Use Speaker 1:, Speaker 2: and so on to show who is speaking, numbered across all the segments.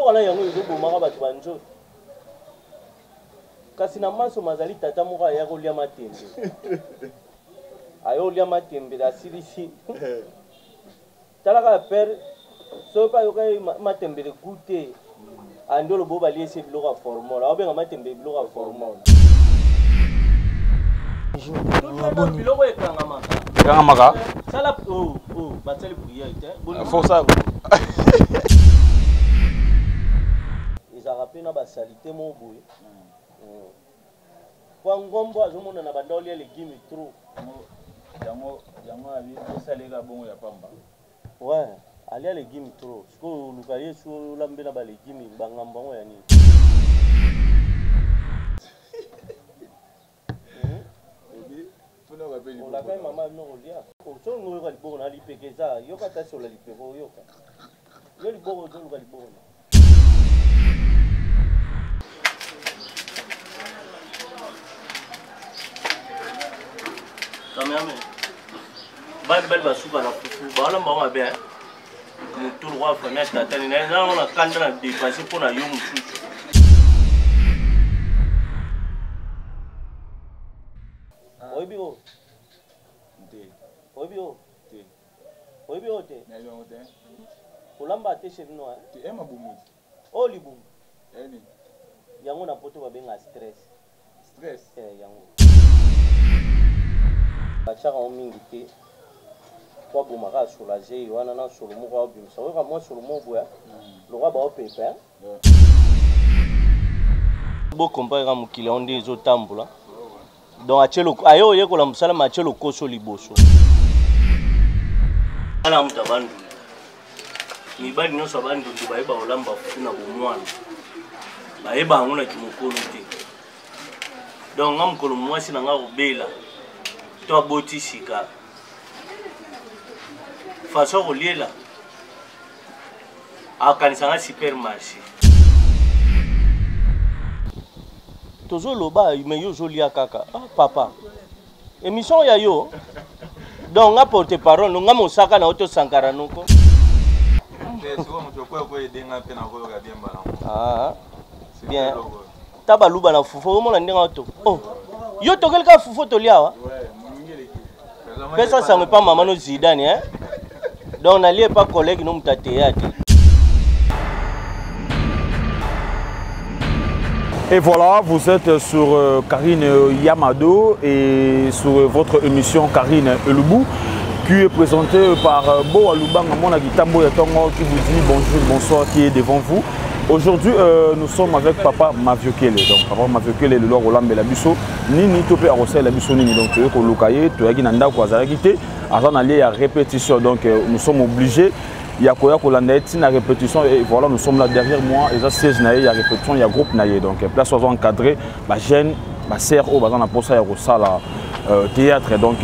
Speaker 1: wana yango ezobomaka bato banzoto kasi na maso mazali tata moko aya kolia matembe ayo lia matembe asilisi talaka père soki ayoka matembe goûte andi olobo balie ese biloko ya formol aobenga matembe biloko ya formol biloko
Speaker 2: ekangamaka
Speaker 1: sala basali priere te
Speaker 2: forsa
Speaker 1: ezalaka mpe na basalite mo boye po ngombo azomona na banda olia legime trop
Speaker 3: yango abi osaleka bongo ya pamba
Speaker 1: ouais alia legime trop sikoyo oluka ye so olambe na balegime bangambo yango ya nini olakai mama bino kolia so ngoyoka liboko na lipeke eza yoka tasi ola lipeko oyoka yo liboko ozoluka liboko na Kameraman, bali basuka na fufu baona mbongo bien mutu roi fenêtre atani na na kanda na dépasser pour na yo mutu oibio te
Speaker 3: na yo te
Speaker 1: olamba te chez nous
Speaker 3: te ema bumu
Speaker 1: o libu
Speaker 3: eni
Speaker 1: yango na poto babenga stress yango bachaka o mingi te kwa bomaka soulager wana na solo moko abimisa oyoka mwa solo moko boya lokwa baopepe bokompareka mokili yango nde ezotambola donc aye oyekola mosala ma atie lokoso liboso ala mutu abandundu mibali nyonso abandundu bayeba kolamba fufu na bomwana bayeba yango na kimokolo te donc nga mokolo mwasi na nga kobela to aboti sika façon koliela akanisa nga supermarché tozoloba me yo ozolia kaka papa émission ya yo donc nga porte parole nga mosaka na yo tosankara noko bien ta baluba na fufu omona ndenge oto yo tokeli ka fufu tolia awa pesa sango pa mama no zidane donc nalie pas collègue no mutateya te.
Speaker 2: Et voilà, vous êtes sur Karine Yamado et sur votre émission Karine Elubu qui est présentée par Bo Alubanga Mona Gitambo Yatongo qui vous dit bonjour, bonsoir, qui est devant vous. Aujourd'hui, nous sommes avec Papa Maviokele. Donc, Papa Maviokele, le Lord Olambe Labiso, Nini Topé Arosé Labiso Nini. Donc, tu es Kolukaye, tu es Nanda Kwazaragite, Azan allé à répétition. Donc, nous sommes obligés. Il y a Koya Kolanda, il y a répétition et voilà, nous sommes là derrière moi. Il y a 16 naïe, il y a répétition, il y a groupe naïe. Donc, place aux encadrés, ma gêne, ma serre, au bazan, pour ça, il y a ça théâtre. Donc,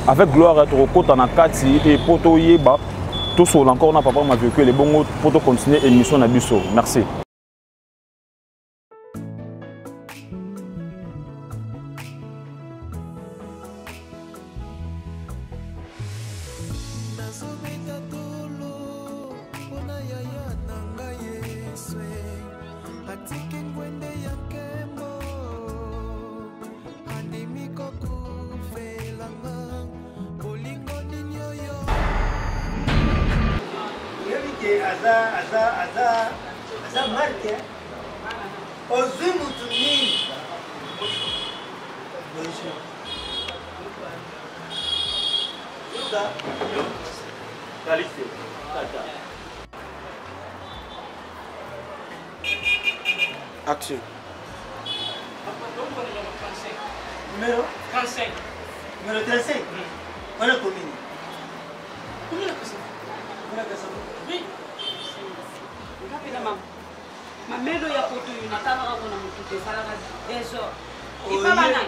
Speaker 2: avec gloire, être au côté en Akati et Poto Yeba, tout seul encore, on a Papa Maviokele, les bons pour continuer l'émission Nabiso. Merci.
Speaker 4: Aza marque ozwi mutu nini
Speaker 1: action
Speaker 4: numéro 35 numéro 35 on a combien
Speaker 5: oui mamelo ya koto yunataka kuna mtu tesala deso ipabana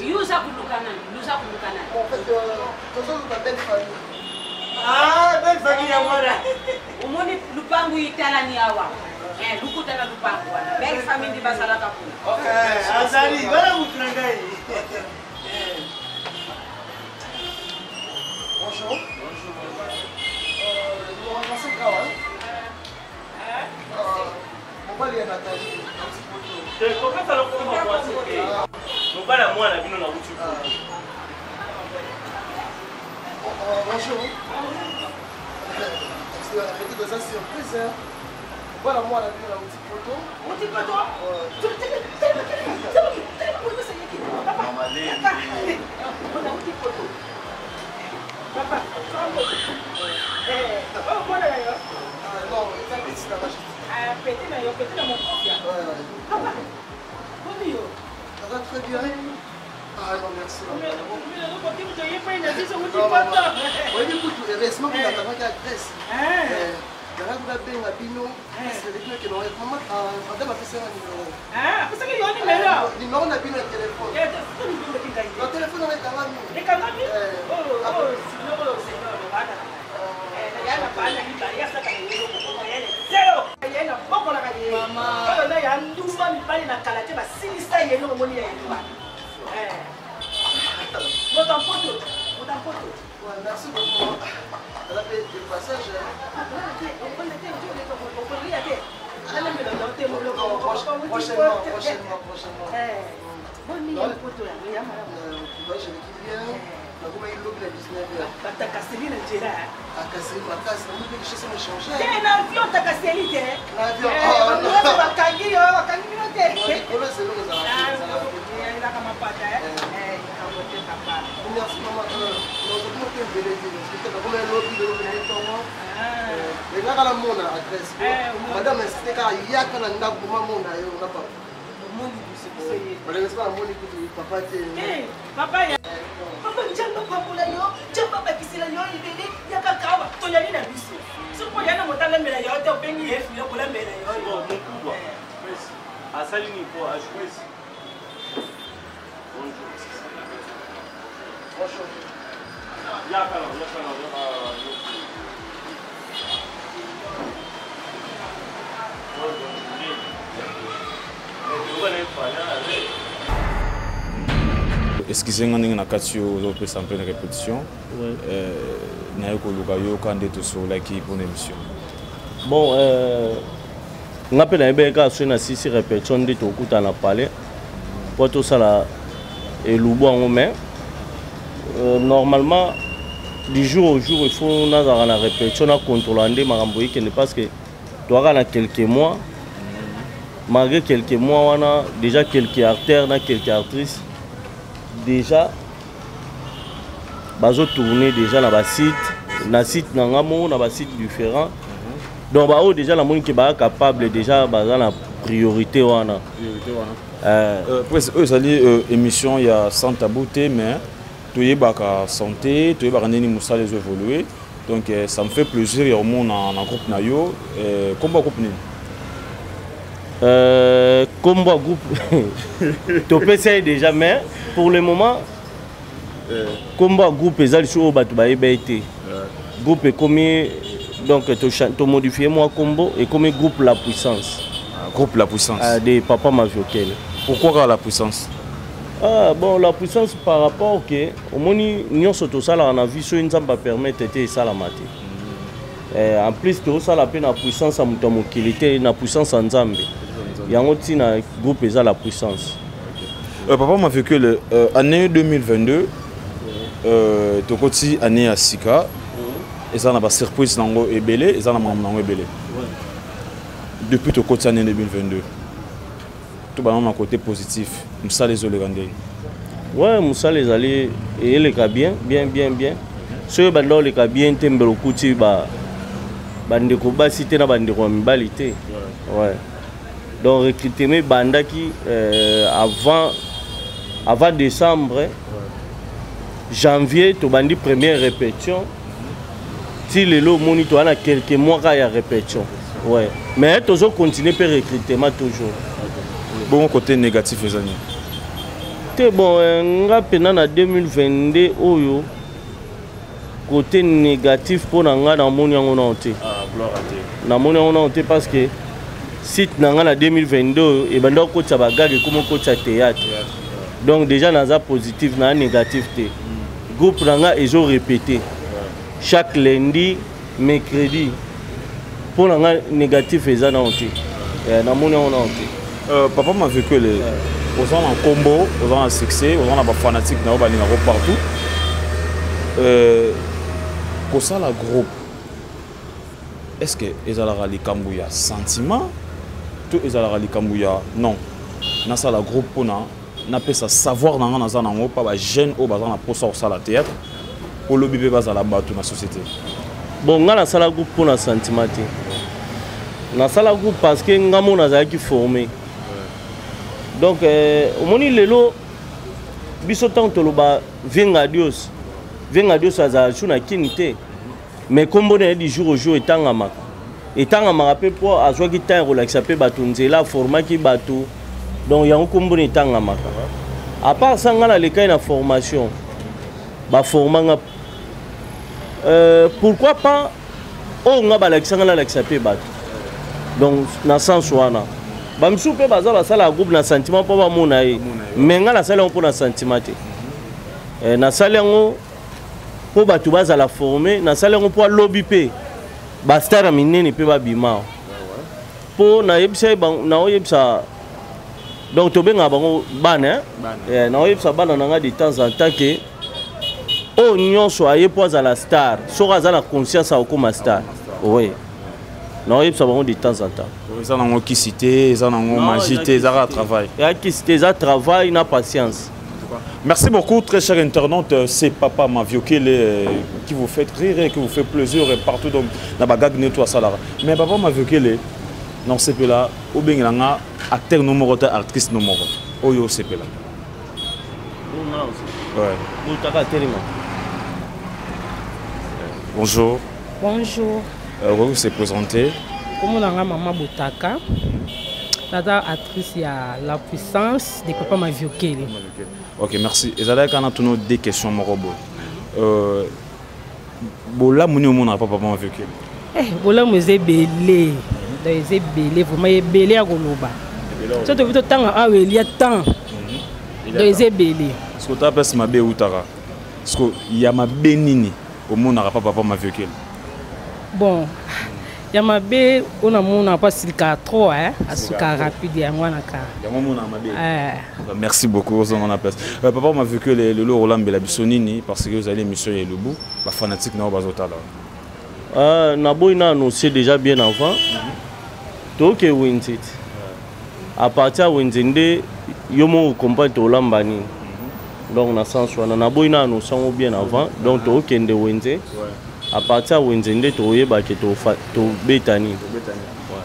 Speaker 5: yusa kulukana
Speaker 4: belle famille ya mwana
Speaker 5: umoni lupangu itala ni awa lukutana lupangu wana belle famille di basala kapuna
Speaker 4: okay azali bana mutu ngai bonjour
Speaker 6: Bonjour. C'est ça surprise. Voilà moi la petite photo. Petite photo. Papa. Non, ça petit là petit. Petit là mon copia. Papa. Bonjour. Ça va très bien. Ah non, merci. Oui, écoute, heureusement que nous avons la Grèce. Je vais vous appeler la Bino. C'est le que nous avons. Madame a fait ça un numéro. Ah, c'est que il y a un numéro. Numéro n'a Bino le téléphone. Le téléphone avec la main. Les camarades. Merci beaucoup. Elle a fait du passage. Prochainement.
Speaker 2: Excusez-moi, nous avons présenté une répétition. Nous avons sur l'équipe pour l'émission.
Speaker 1: Bon, on a une répétition de tout le temps parlé. Pour tout ça, et normalement, du jour au jour, il faut avoir une répétition, contrôler parce que tu as quelques mois, malgré quelques mois, on a déjà quelques artères, quelques actrices. Déjà, bazo tourner déjà dans le site, dans site différent. Donc bah déjà la monde qui est capable déjà dans la priorité wana.
Speaker 2: Eux allez émission il y a sans tabouté mais tout est baka santé, tout est baka nini musa les évoluer. Donc ça me fait plaisir et au monde en groupe nayo combat groupe nini.
Speaker 1: Combat groupe tu peux essayer déjà mais pour le moment combat groupe ezali sur batu ba ebete groupe est comme donc tu modifier moi combo et comme groupe la puissance
Speaker 2: groupe la puissance
Speaker 1: des papa Maviokel.
Speaker 2: Pourquoi la puissance?
Speaker 1: Bon la puissance par rapport au que au moni nion soto sala en vie so nzamba permettre te sala maté en plus to sala pe na puissance à muto mokilité na puissance en nzambe yango tina groupe eza la puissance.
Speaker 2: Papa m'a vu que l'année 2022 tokoti année à Sika et ça n'a pas surprise nango ebele et ça n'a pas nango ebele depuis tokoti année 2022 tout ba na côté positif musa les olégandé.
Speaker 1: Ouais musa les aller et les ka bien ceux bando les ka bien tembelo kuti ba bandeko basité na bandeko mibalité. Ouais. Donc recrutement bandaki avant décembre, janvier, tu bandi première répétition. Si le lot monitor a quelques mois il y a répétition. Ouais. Mais tu as continué par recrutement toujours.
Speaker 2: Bon côté négatif les années.
Speaker 1: C'est bon, on a en 2022 oyo côté négatif pour nga dans mon yangonté.
Speaker 2: Ah, gloire à Dieu.
Speaker 1: Na mon yangonté parce que site en 2022 et ben donc coach bagage comme coach à théâtre. Donc déjà dans un positif dans un négatif té. Groupe nanga ils ont répété chaque lundi, mercredi pour nga négatif eza na onti na moni on onti
Speaker 2: papa m'a vécu les aux en combo aux en succès aux en fanatique na ba linga partout pour ça la groupe est-ce que ezala likambu ya sentiment tout ezala likambu ya non na ça la groupe pona na pesa savoir na nga za nango pa ba jeune au bazana pour ça la théâtre pour le bébé bazala bato na société.
Speaker 1: Bon, nga na sala groupe pour na sentiment te. Na sala groupe parce que nga mo na za ki formé. Donc omoni lelo biso tanto lo ba venga Dios. Venga Dios aza chuna kinité. Mais kombo na di jour au jour etanga maka. Etanga maka pe po azwa ki temps relaxa pe bato nzela format ki bato. Donc yango kombo na etanga maka. À part ça nga na lekai na formation. Ba formanga pourquoi pas on a l'accepté donc dans sens wana bamsu pe baza la sala groupe na sentiment pas mona e mais nga la sala on pour na sentiment te na sala ngo po batu baza la former na sala ngo po lobby pe ba star minene pe ba bima po na yebisa na oyebisa donc to benga bango bana na oyebisa bana na nga de temps en temps que oh nyonso aye poza la star sora za la conscience au comme star oui non il ça va de temps en temps
Speaker 2: ils en ont qui cité ils en ont magité ils ont travail
Speaker 1: il y a qui cité ça travail na patience.
Speaker 2: Merci beaucoup très chers internautes, c'est Papa Maviokele qui vous fait rire et qui vous fait plaisir partout donc na bagag nettoie ça là mais Papa Maviokele non c'est peu là ou bien nga acteur numéro 1 actrice numéro 1 oyo c'est peu là
Speaker 1: ouais.
Speaker 2: Bonjour.
Speaker 7: Bonjour.
Speaker 2: Vous s'est présenté.
Speaker 7: Comme on a maman Boutaka, la actrice à la puissance de Papa Maviokele.
Speaker 2: Ok, merci. Et ça là quand on a deux questions morobo. Bola moni au monde Papa Maviokele.
Speaker 7: Bola mozé belé. Dans belé, vous m'avez belé à Goloba. Surtout vous temps à il y a temps. Dans belé.
Speaker 2: Ce que tu appelles ma bé outara. Ce que il y a ma bénini. Au monde n'a pas Papa Maviokele.
Speaker 7: Bon, Yamabe, on a mon pas si trop, hein, à ce cas rapide et à moi
Speaker 2: merci beaucoup, on appelle. Papa Maviokele le Roland Belabissonini parce que vous allez mission et le bout, la fanatique n'a pas
Speaker 1: là. Nabo ina annoncé déjà bien avant. Donc Winzit. À partir de Winzinde, yomo compagne to Lambani. Donc na sens wana Nabo ina annoncé bien avant. Donc to kende Winzé. À partir de Winzinde to yeba ke to betani.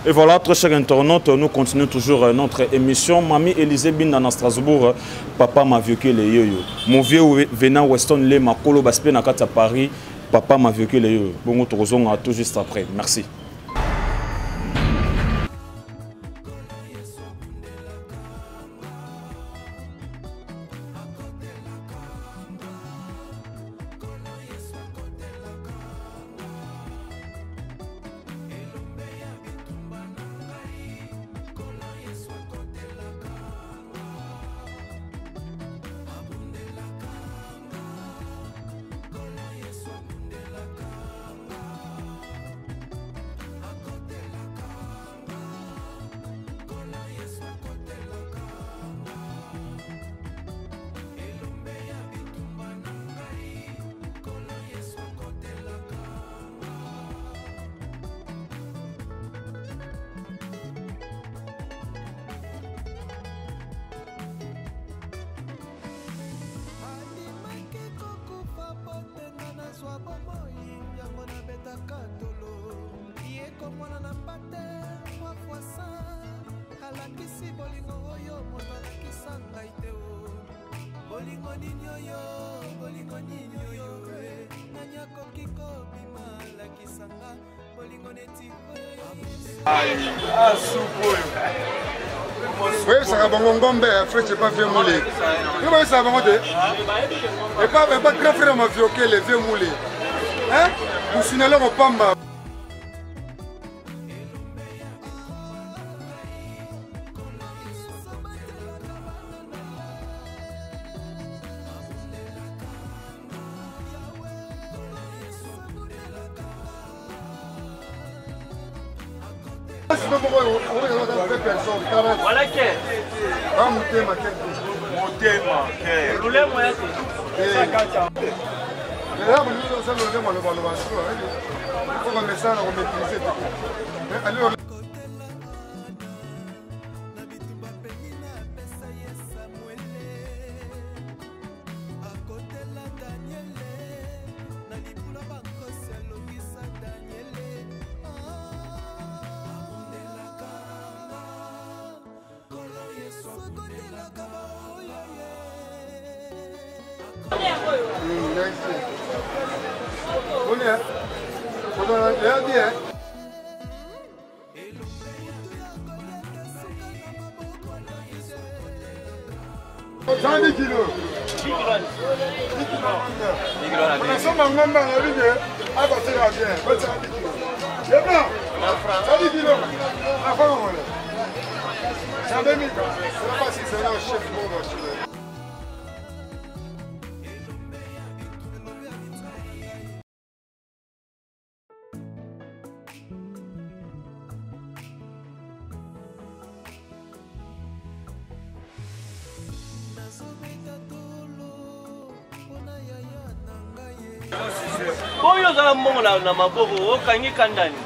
Speaker 2: Et voilà, très chers internautes, nous continuons toujours notre émission. Mamie Élisée Binda à Strasbourg, Papa Maviokele yoyo. Mon vieux venant Weston Le Makolo Baspé Nakata Paris, Papa Maviokele yoyo. Bon, nous retrouvons tout juste après. Merci.
Speaker 8: Oui, ça va bon gombe, frère, c'est pas vieux moulé. Oui, ça va bon. Et pas grand frère Maviokele, vieux moulé. Hein? Vous signalez au Pamba.
Speaker 1: Voilà que. Boyo za mbongo na maboko okangika ndani.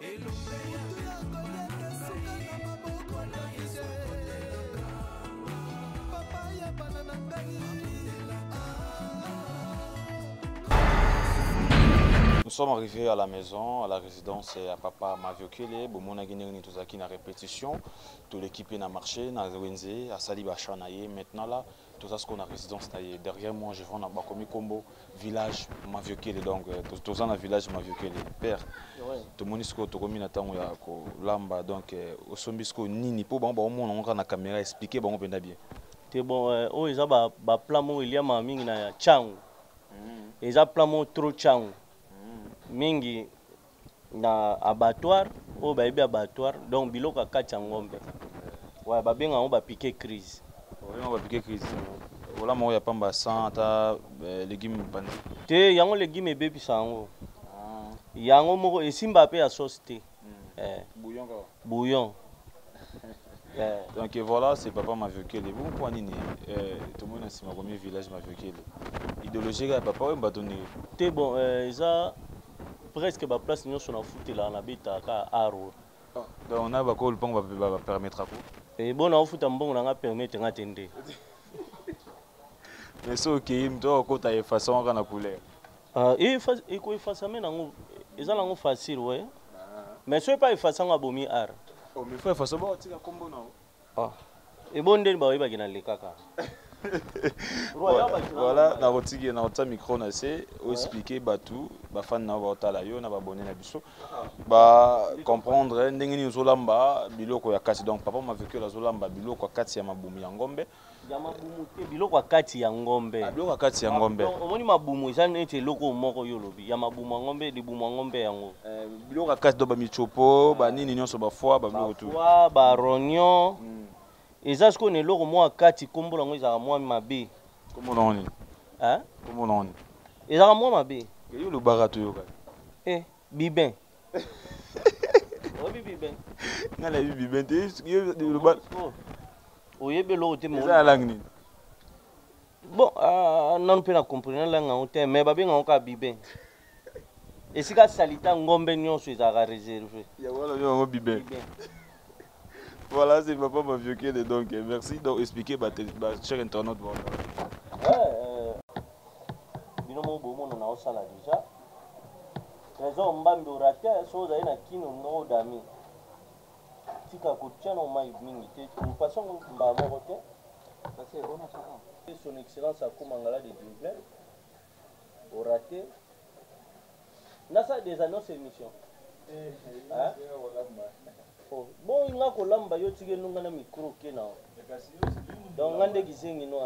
Speaker 9: Elumbe ya
Speaker 2: sommes arrivés à la maison, à la résidence à Papa Maviokele. Bon, on a gagné une répétition. Toute l'équipe a marché, na Wenze, à Salibacha naye. Maintenant là, tout ça ce qu'on a résidence naye. Derrière moi, je vois na Bakomi Kombo village Maviokele. Donc tout ça na village Maviokele. Père, tout le monde ici tout comme n'attend ya ko lamba. Donc au sombisko nini pour bon bon on a na caméra expliquer bon on peut bien.
Speaker 1: C'est bon. Oh ils ont ba plan mo il y a ma mingi na chang. Ils ont plan mo trop chang. Mingi na abattoir o ba ibi abattoir donc biloko akati ngombe wa ba benga on ba piquer crise
Speaker 2: on va piquer crise wala mo ya pamba sans ta légumes bandi
Speaker 1: te yango légumes ebebi sango yango moko esimba pe ya sauce te
Speaker 2: bouillon quoi
Speaker 1: bouillon
Speaker 2: donc voilà c'est Papa Maviokele vous pour nini tout le monde c'est ma premier village Maviokele idéologie ya papa on batoni
Speaker 1: te bon ça presque ba place nyonso na foot là na beta ka aro
Speaker 2: donc on a ba ko le pont va permettre à quoi
Speaker 1: et bon na foot mbongo na permettre nga tende
Speaker 2: mais so ki mto ko ta façon kana couleur
Speaker 1: et ko effacer mais nango eza nango facile ouais mais so pas effacer nga bomi ar
Speaker 2: oh mais faut effacer ba tika kombo na
Speaker 1: et bon ndeni ba yeba kina lekaka
Speaker 2: voilà na rotiki na ota micro na se o expliquer batu ba fan na ba otala yo na ba bonne na biso ba comprendre ndenge ni zolamba biloko ya kati donc Papa Maviokele la zolamba biloko ya kati ya mabumu ya ngombe
Speaker 1: ya mabumu te biloko ya kati ya ngombe
Speaker 2: biloko ya kati ya ngombe
Speaker 1: omoni mabumu eza neti eloko moko yo lobi ya mabumu ya ngombe libumu ya ngombe yango
Speaker 2: biloko ya kati do ba michopo ba nini nyonso ba foie ba biloko tu
Speaker 1: ba rognon eza siko ne loko mwa kati kombo lango ezaka mwa mabe
Speaker 2: kombo noni kombo noni
Speaker 1: ezaka mwa mabe
Speaker 2: yo lo barato yo ka
Speaker 1: bibin obi bibin
Speaker 2: ngala bibin te yo lo ba
Speaker 1: oyebe loko te
Speaker 2: eza langue nini
Speaker 1: bon nanu mpe na comprendre langue yango te mais babenga yango ka bibin esika salita ngombe nyonso ezalaka réservé
Speaker 2: ya wala yo yango bibin. Voilà, c'est Papa Maviokele, donc merci donc expliquer cher internaute.
Speaker 1: Binomo bomo na osala déjà. Trésor mbambi oraté so za ina kino no dami. Tika ko tiana o mai mingi te. Nous passons mba moko te. Ça c'est bon ça. Son excellence a Komangala de Dublin. Oraté. Nasa des annonces émission. Bon il nga ko lamba yo tige nunga na micro ke na donc ngande gisengi no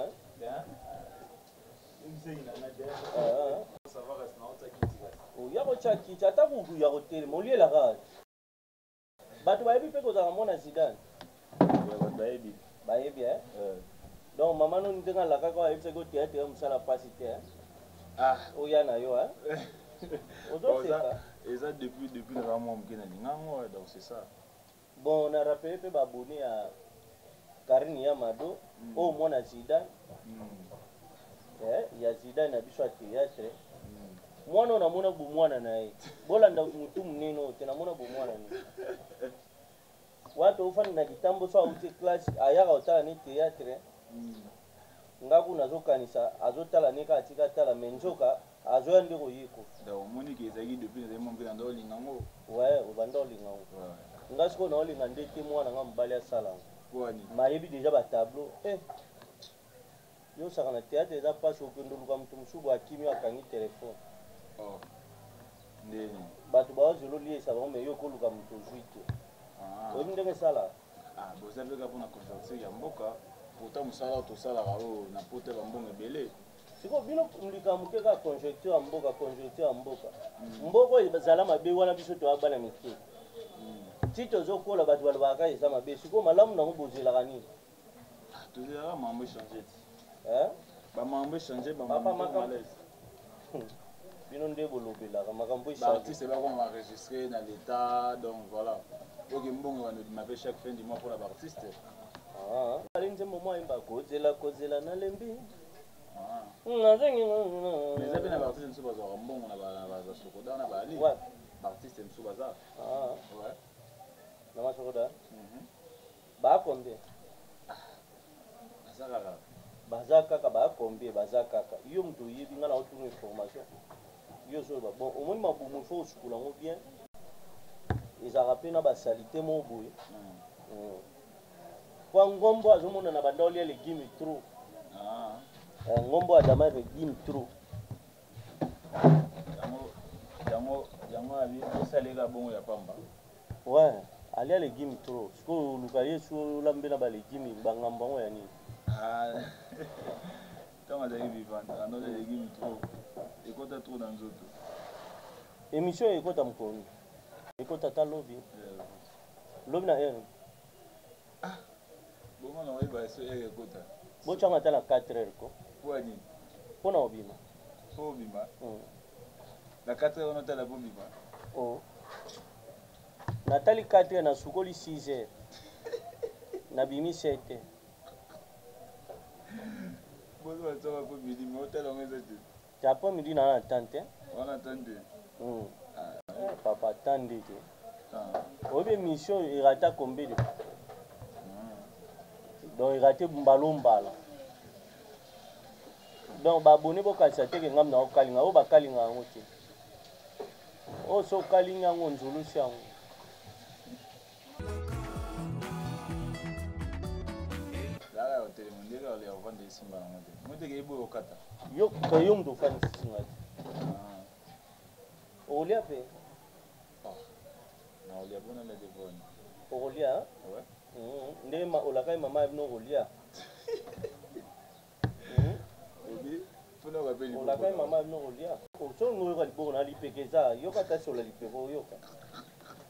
Speaker 1: ya ko chaki chata ku ya ko tele mo liela ga batu ba yebi pe ko za mona Zidane ba yebi donc mama no ndenga la ka ko yebi se ko théâtre musala pasi te o ya na yo ozo seka
Speaker 2: ça depuis vraiment mkena ningango donc c'est ça.
Speaker 1: Bon, on a rappelé que abonné à Karine Yamado, au moins à Zidane. Il y a Zidane à Bissau théâtre. Moi, on a mon abou moi naï. Bolanda mutum nino, tena mon abou moi naï. Watu ufani na kitambo so uti class ayaka utala ni théâtre. Ngaku nazo kanisa azotala nika atika tala menjoka azoya ndiko yiko.
Speaker 2: Donc monique ezaki depuis les moments que ndo lingango.
Speaker 1: Ouais, obando lingango. Ngasiko na olinga ndeti mwana nga mbali ya sala
Speaker 2: kwani
Speaker 1: mayebi déjà ba tableau yo saka na théâtre eza passe okenduluka mutu musubu akimi akangi telefone
Speaker 2: ndeni
Speaker 1: bato bazolo liesa bango me yo koluka mutu ozwi te oyebi ndenge esala
Speaker 2: bozalaka mpona convertir ya mboka pourtant mosala tosalaka oyo na pota bambongo ebele
Speaker 1: siko bino likambo te kaka conjecture ya mboka mboka ezala mabe wana biso toyabana mike si tozokola bato balobaka eza mabe siko malamu nango bozelaka nini
Speaker 2: tozelaka mambo échange bamambo échange bamalaise
Speaker 1: bino nde bolobelaka makambo
Speaker 2: baartiste bakoma baenregistre na l'état donc voilà oke mbongo banodima mpe chaque fin du mois mpona baartiste
Speaker 1: ali nzembo mwa yemba kozela nalembi
Speaker 2: eza mpe na baartiste mosusu bazwaka mbongo na basokoda na baali baartiste mosusu baza
Speaker 1: na masokoda bakombie baza kaka bakombie baza kaka yo mutu oyebi nga na otuna information yo so ba bon au moins mabumu faut sukula ngo bien ezaka pe na basalite mo boye kwa ngombo azomona na bandoli ya legime trop ngombo adama legime trop
Speaker 3: yango abi osaleka bongo ya pamba
Speaker 1: ouais ali ya legime trop siko luka yesu lambe na ba legime bangamba ngo ya nini
Speaker 3: tant azali vivant ano legime trop ekota trop dans nzoto
Speaker 1: émission ekota mkono ekota ta lobi lobi na ere
Speaker 3: bongo na oyeba so ekota
Speaker 1: bochanga ta na 4 heures ko
Speaker 3: pour nini
Speaker 1: pona obima
Speaker 3: po bima na 4 heures on otala po bima
Speaker 1: oh natali 4 heures na sukoli 6 heures na bimi 7 heures
Speaker 3: bozo batsoka po midi mais otala ngo ezati
Speaker 1: japo midi na tante
Speaker 3: on attendait
Speaker 1: papa tande te obe mission irata combien de donc irate mbala donc babone bokalisa teke ngam na okalinga o bakalinga yango te o so kalinga yango nzulusi yango
Speaker 3: lala hotel mondeka ole ovanda esimba nango te moteke eboye okata
Speaker 1: yo kayo mtu ofani sisinga te okolia mpe
Speaker 3: na olia mpona na devone
Speaker 1: okolia nde olakai mama bino okolia olakai mama bino okolia so ngoyoka liboko na lipeke eza yoka tasi ola lipeke oyoka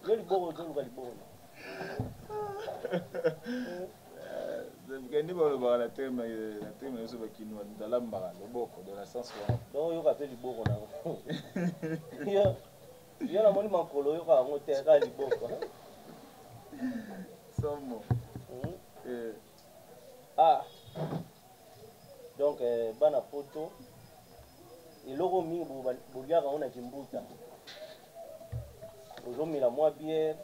Speaker 1: yo liboko ozoluka liboko
Speaker 3: kendi balobaka na terme nyonso bakinoa dalambaka loboko de la sens wana
Speaker 1: donc oyoka mpe liboko nango yo namoni makolo oyoka yango te ka liboko
Speaker 3: somo
Speaker 1: donc bana poto eloko mingi boliaka yango na kimbuta ozomela mwa biere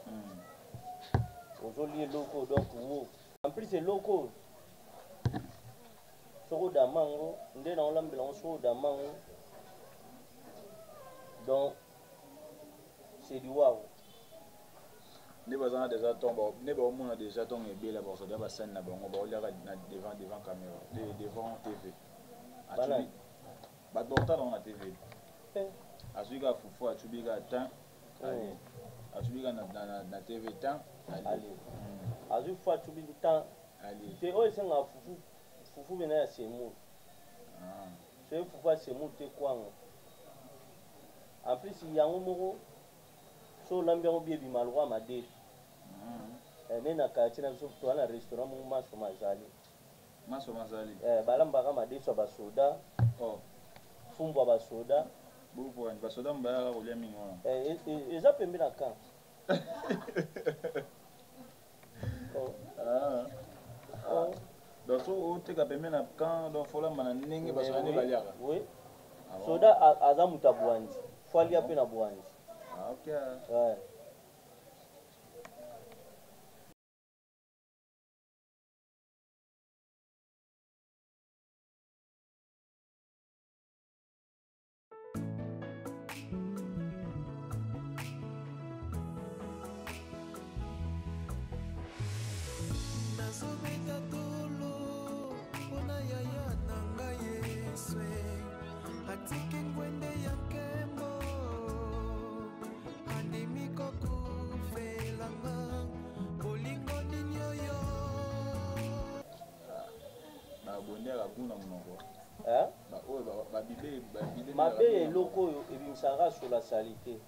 Speaker 1: ozolia eloko donc wo en plus eloko soko damango nde na olambela ngo soko damango donc c'est du waouh
Speaker 3: nde baza na déjà ntongo nde baomona déjà ntongo ebela basoda basani na bango baoliaka na devant caméra devant tv bato bakotalango na tv azwika fufu atubika tan atubika na tv tan
Speaker 1: azwi fufu atubika tan te oyo esengaka fufu bena ya semulu soki fufu ya semulu te kwanga en plus yango moko so olambi yango bie bima lokwa madesu ne na quartier na biso toza na restaurant moko maso mazali balambaka madesu ya basoda fumbu ya basoda
Speaker 3: basoda mbayaka kolia mingi wana
Speaker 1: eza pembe na camp
Speaker 3: donc so oteka pembe na camp donc folamba na ndenge basoda nde baliaka
Speaker 1: soda aza moto ya bwanzi fo alia mpe na bwanzi ouais. mabe eloko oyo ebimisaka sola sali te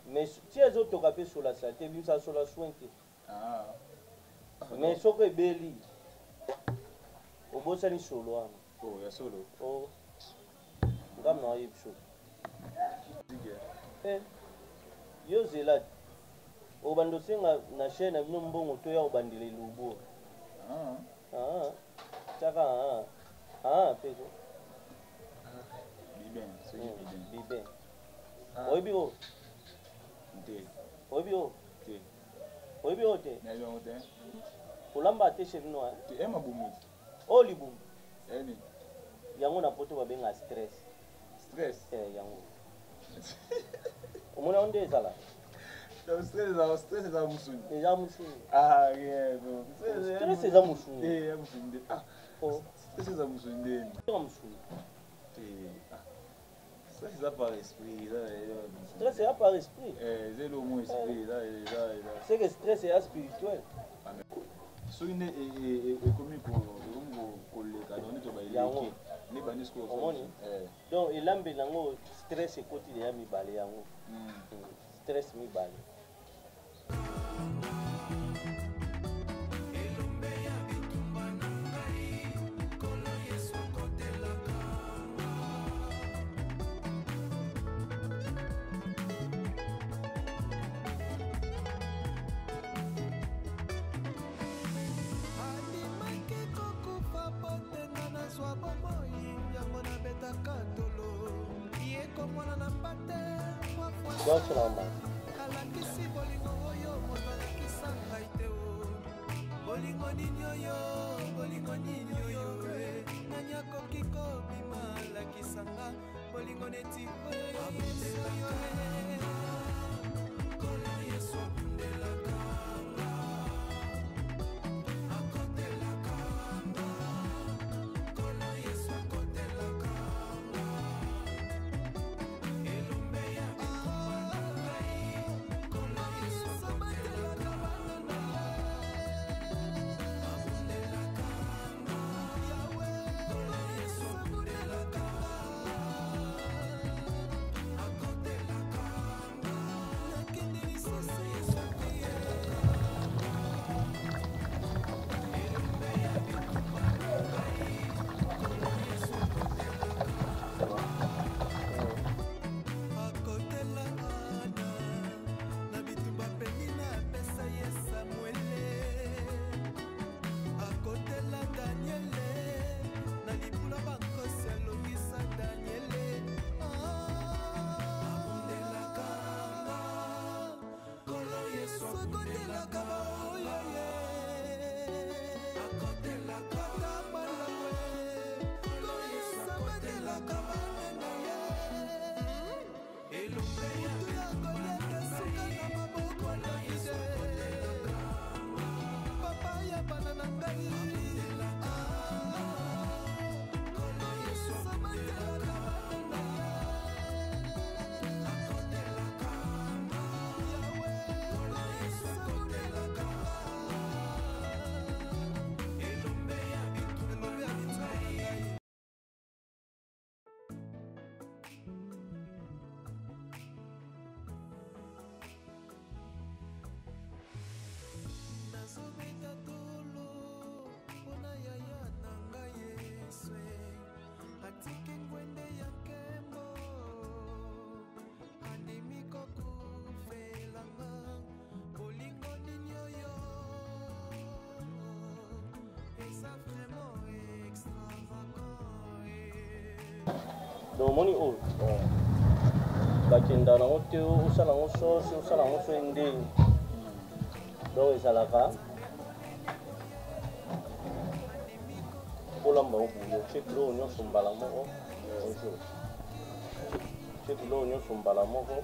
Speaker 1: mais ti ezotoka mpe sola sali te ebimisaka sola soin te mais soki ebeli obosani solo wana ngam na oyebi so yo zela te obanda osenga na chaine na bino mbongo to ya obandela elubo tiaka peko biben oyebi o oyebi o oyebi o te olamba te chef noir o libumu yango na poto babenga stress yango omona onde ezala
Speaker 3: stress eza musuni
Speaker 1: eza musuni
Speaker 3: stress
Speaker 1: eza musuni
Speaker 3: stress eza musuni ndeni stress eza par esprit
Speaker 1: stress eza par esprit
Speaker 3: eza elo mo esprit
Speaker 1: c'est que stress eza spirituel
Speaker 3: soki nde ekomi koleka donc nde tobaeleki nde bandi
Speaker 1: omoni donc elambeli yango stress ekoti deya mibale yango stress mibale
Speaker 9: alakisi bolingo oyo moto alakisa ngai te bolingo nini oyo nani akoki kobima alakisanga bolingo neti kolo yesu akundelaka akotelaka kolo yesu akotelaka elombe ya
Speaker 1: donc omoni oyo bakenda nango te osala yango sosi osala yango so ndenge donc ezalaka olamba obuyo tie biloko nyonso mbala moko bonjour tie biloko nyonso mbala moko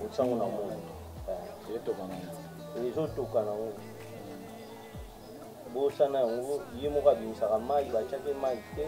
Speaker 1: otiango na moto ezotoka nango bosana yango ye moko abimisaka mai batiaki mai te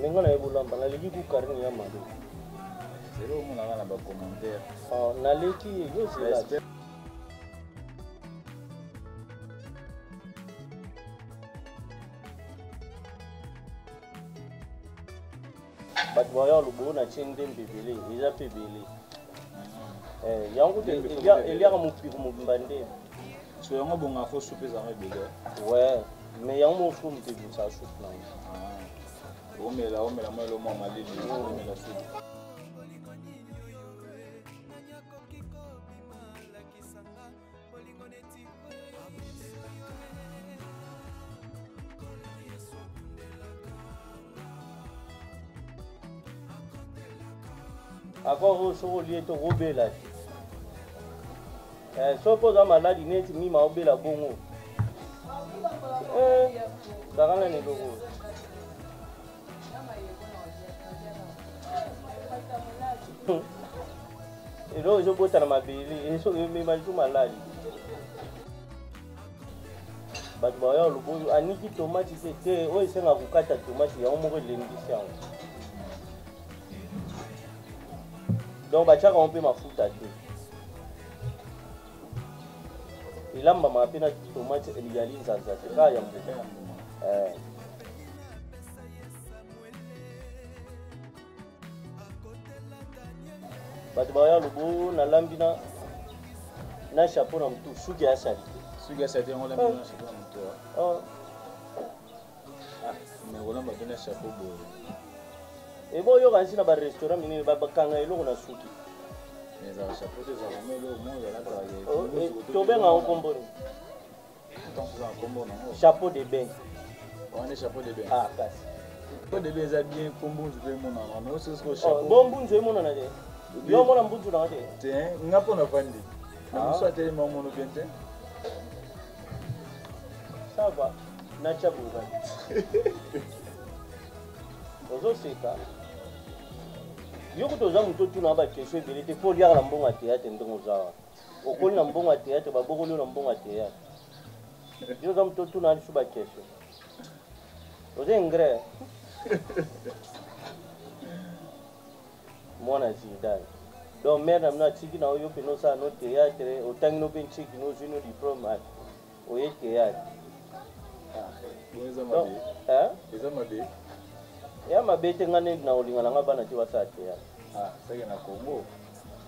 Speaker 1: Menga na ebulamba naleki kukarine ya mado
Speaker 3: selo omonaka na bacommentaire
Speaker 1: naleki yozela bato baya lobo na tie ndembe ebele eza mpe ebele yango te eliaka mopiko mobimba ndembe
Speaker 3: so yango bonga fo soupe ezanga ebele
Speaker 1: ouais mais yango mosuku moto ebimisa soupe nango
Speaker 3: omela mwa elo mwa malili omela soupe
Speaker 1: encore soko olie to kobela te soki oza maladi neti mima obela bongo zakana neloko eloko ezobotana mabele emema litu maladi bato baya olobo aniki tomati te oyo esenga kokata tomati yango moko elembisi yango donc batiaka ngo mpe mafuta te elambama mpe na tomate eyali nzanza te kaka ya mbuma bato baya lobo nalambi na chapeau na motu suki ya sali te
Speaker 3: yango lambi na chapeau na motu mais kolamba mpe na chapeau boye
Speaker 1: ebo oyoka nsi na barestaurant minene bakanga eloko na suki tobenga ngo komboni chapeau de bain ah kasi
Speaker 3: chapeau de bain eza bien kombunzu mpe emonana mais osesiko
Speaker 1: bo mbunzu emonana te yo omona mbunzu nanga te
Speaker 3: nga mpo na vandi na mosu atelema omono bien te
Speaker 1: ça va natya bozali ozoseka yo kuti oza moto otuna bakesio ebele te mpo oliaka na mbongo ya théâtre ndenge oza wa okoli na mbongo ya théâtre babokoli yo na mbongo ya théâtre yo oza moto otuna lisu bakesio oza ingrais mwana zidane donc mare na mino atiki na oyo mpe nosala no théâtre otangi no mpe nciki nozwi no diplôme oye théâtre
Speaker 3: eza mabe
Speaker 1: ya mabe te nga neti na kolinga nanga bana te basala théâtre
Speaker 3: seke na congo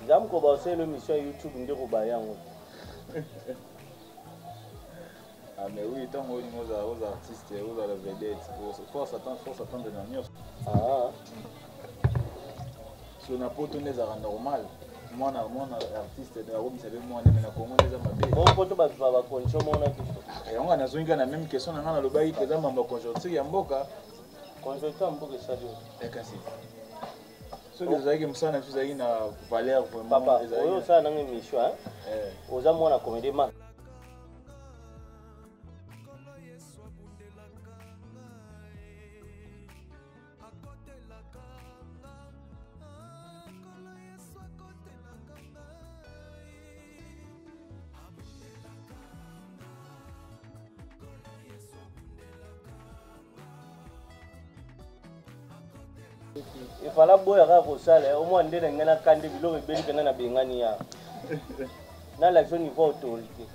Speaker 1: nza mokoba osala émission ya youtube nde koba yango
Speaker 3: mais oui ntango olingi oza artiste ozala vedette force attendre na nyonso so na poto nde ezalaka normal mwana artiste akomisa mpe mwana me na congo nde eza mabe
Speaker 1: poto baviva bacondition mona biso
Speaker 3: yango nazongi na même question na nga nalobaki te eza mambo ya conjoncture ya mboka
Speaker 1: conjoncture ya mboka esali
Speaker 3: kasi soki ezalaki mosala na biso ezalaki na valeur
Speaker 1: papa oyo osala nanga émission oza mwana comédie ma ifala boya kaka kosala omwa nde na ngai nakande biloko ebeli mpenga na bengani ya na l'action niveau autorité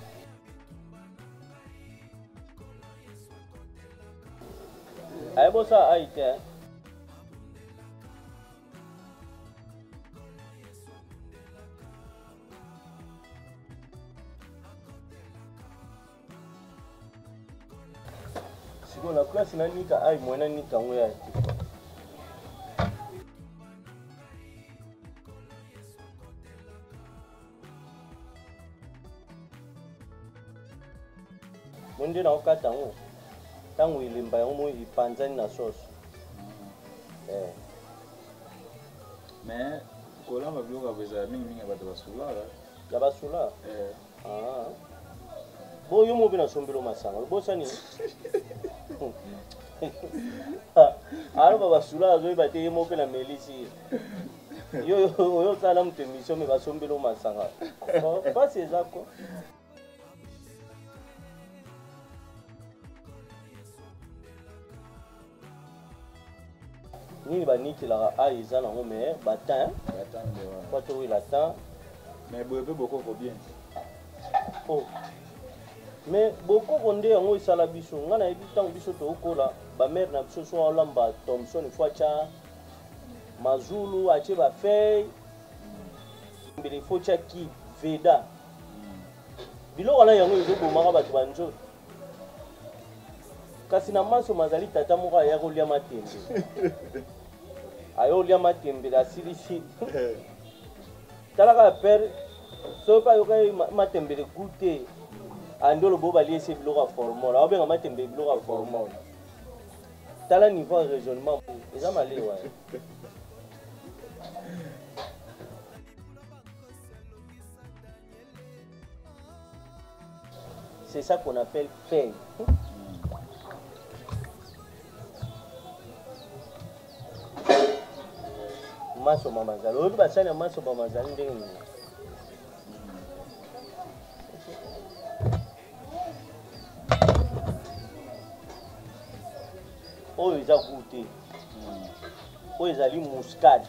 Speaker 1: ayebosala ai te sikoyo na classe nanika ai mwe nanika yango ya monde na okata yango ntango elemba yango mo epanzani na soso
Speaker 3: mais kolamba biloko abo ezala mingimingi ya bato basulaka
Speaker 1: ya basula bo yo mobe nasombelo masanga obosani aloba basula azoyeba te ye mo mpe na melisi yo oyo osala moto émission me basombelo masanga pasi eza ko nini banikelaka ai eza nango me batin bato oyo latin
Speaker 3: mais boye mpe bokoko bien
Speaker 1: mais bokoko nde yango esala biso ngai nayebi ntango biso tookola bamare na biso so olamba thomson fo atya mazulu atie ba feuille mbele faut ki veda biloko na yango ezobomaka bato banzoto kasi na maso mazali tata moko aya kolia matembe ayo lia matembe asilisi talaka pere soki ayokai matembele gute andolo bo baliese biloko ya formol aobenga matembele biloko ya formol tala niveau ya raisonnement eza malewa c'est ça qu'on appelle feuille. Maso mamazali oyebi basali ya maso mamazali ndenge nini oyo eza gute oyo ezali muscade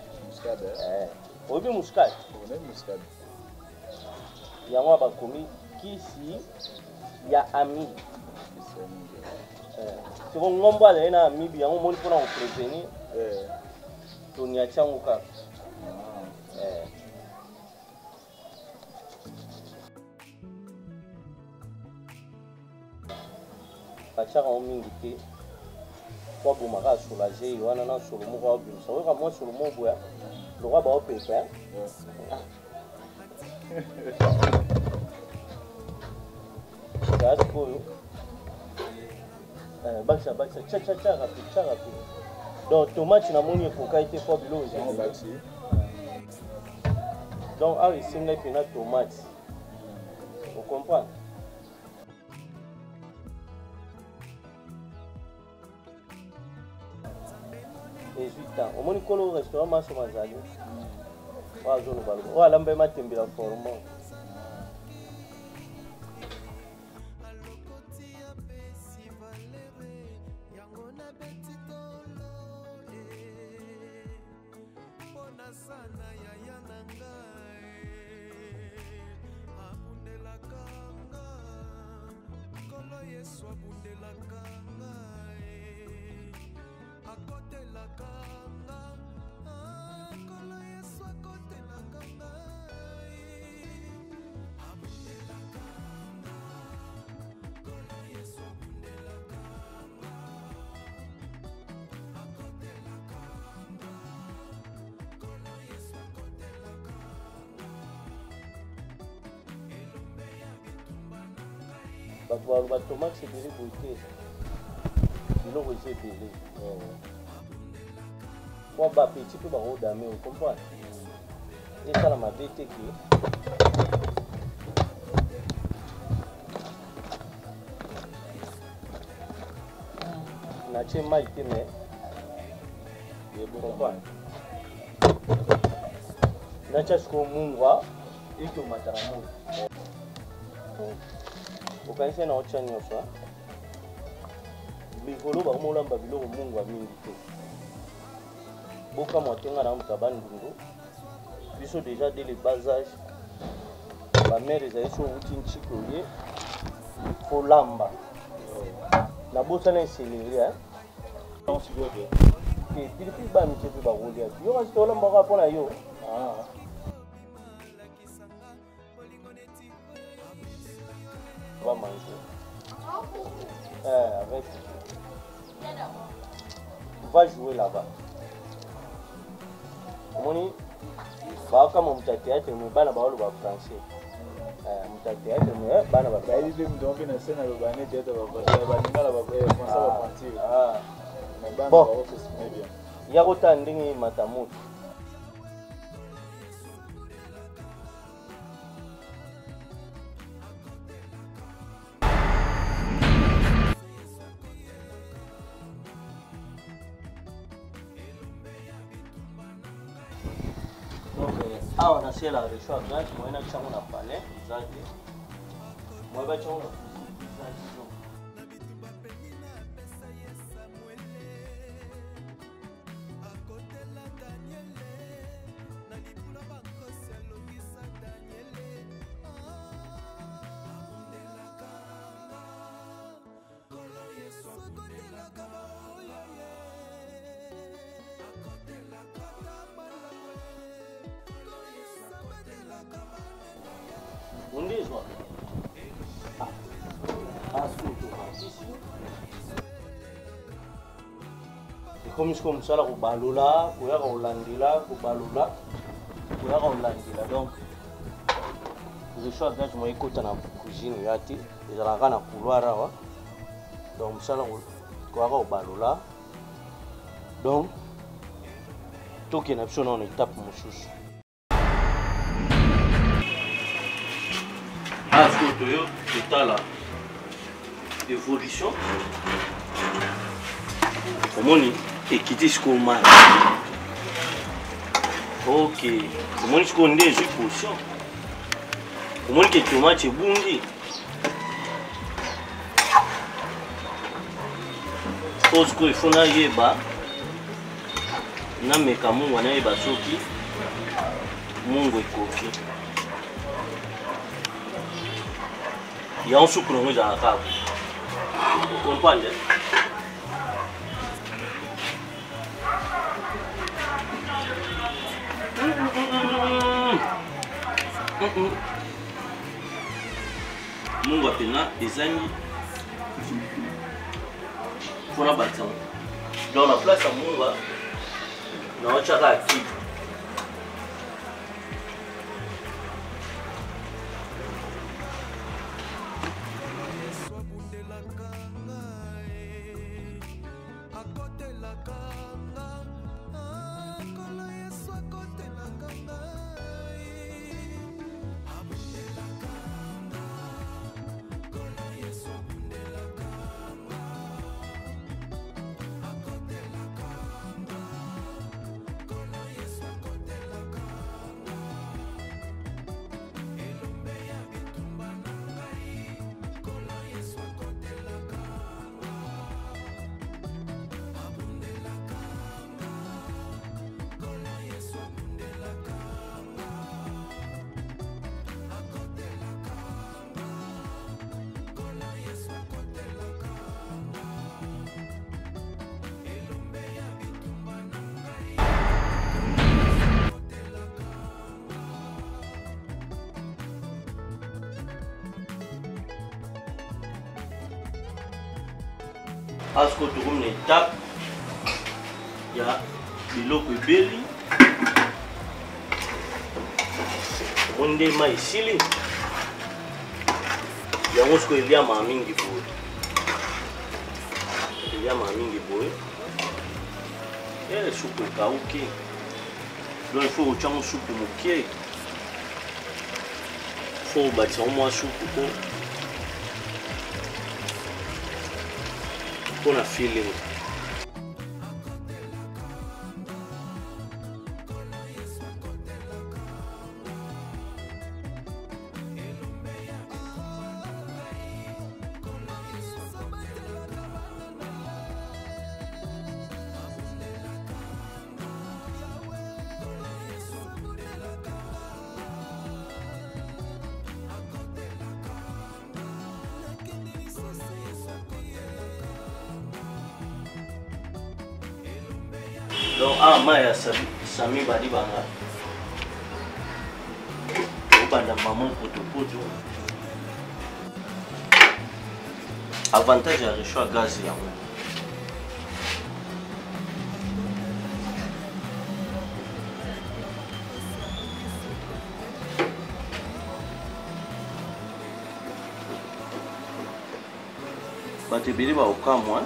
Speaker 1: oyebi muscade yango bakomi kisi ya ami siko ngombo azali na amibi yango omoni mpona koprevenir tonia tiango kaka batiaka ngo mingi te po abomaka asoulage ye wana na solo moko abimisa oyoka mwa solo moko boya lokwa baopepa yaa sikoyo bakisa tcha rapide donc tomate namoni ekoka ete po biloko ezali donc awa esengai mpena tomate ocomprendre ans omoni kolo restaurant maso mazali oyo azoloba loba oyo alamba ye matembela formol bato baloba tomate ebele boye te biloko eza ebele po bapeti mpe bakodame ocomprendre esala mabe te ke natie mai te me comprendre natia siko mungwa etomataka moi okanisi na otya nyonso likolo bakomolamba biloko mungwa mingi te bokamwa te nga na moto bandungu biso déjà dès le bas âge bamere ezali so outi nciko ye kolamba nabosana eseleri pilipili bamike mpe bakolia yo kasi tolambaka mpona yo va manger avec va jouer là-bas omoni baokama muta théâtre me bana baoloba français muta théâtre me bana
Speaker 3: bayebi mpe mpe na scène aloba ne théâtre balingala bafonsa bapentir mais bana baofesime bien
Speaker 1: ya kotala ndenge mata moto awa nasiela recho à gage moye natiango na palais eza te moye batiango na toi. Ah, comme ce comme ça, là, au balola, au landila, au balola, au landila. Donc, je suis à gage, moi, écoute, dans la cuisine, il y a des gens qui ont un couloir. Donc, ça, là, au balola. Donc, tout qui est option, on étape mon chouchou. Ah, ce que tu as là, évolution. Comment on et quitter ce qu'on a. Ok. Comment est-ce qu'on est une portion? Comment est-ce que tomate est bundi? Parce qu'il faut n'aller bas. Na mekamu wana yeba soki mungu ekoki. Il y a un soupe dans la cave. Vous comprenez? Mungu apena ezangi. Pour la bâtiment. Dans la place à Mungu, na wachaka active. Parce que tu as une étape, il y a des lots de belli, on est mal ici, il y a un peu de maming qui boit. Il y a maming qui boit. Et les soupes de kaouki. Donc il faut que tu aies une soupe de mouké. Il faut bâtir au moins soupe pour la feeling. Donc, Maya Sami Badi Banga. Banda maman poto. Avantage à réchaud à gaz. Batebili ba okamwa.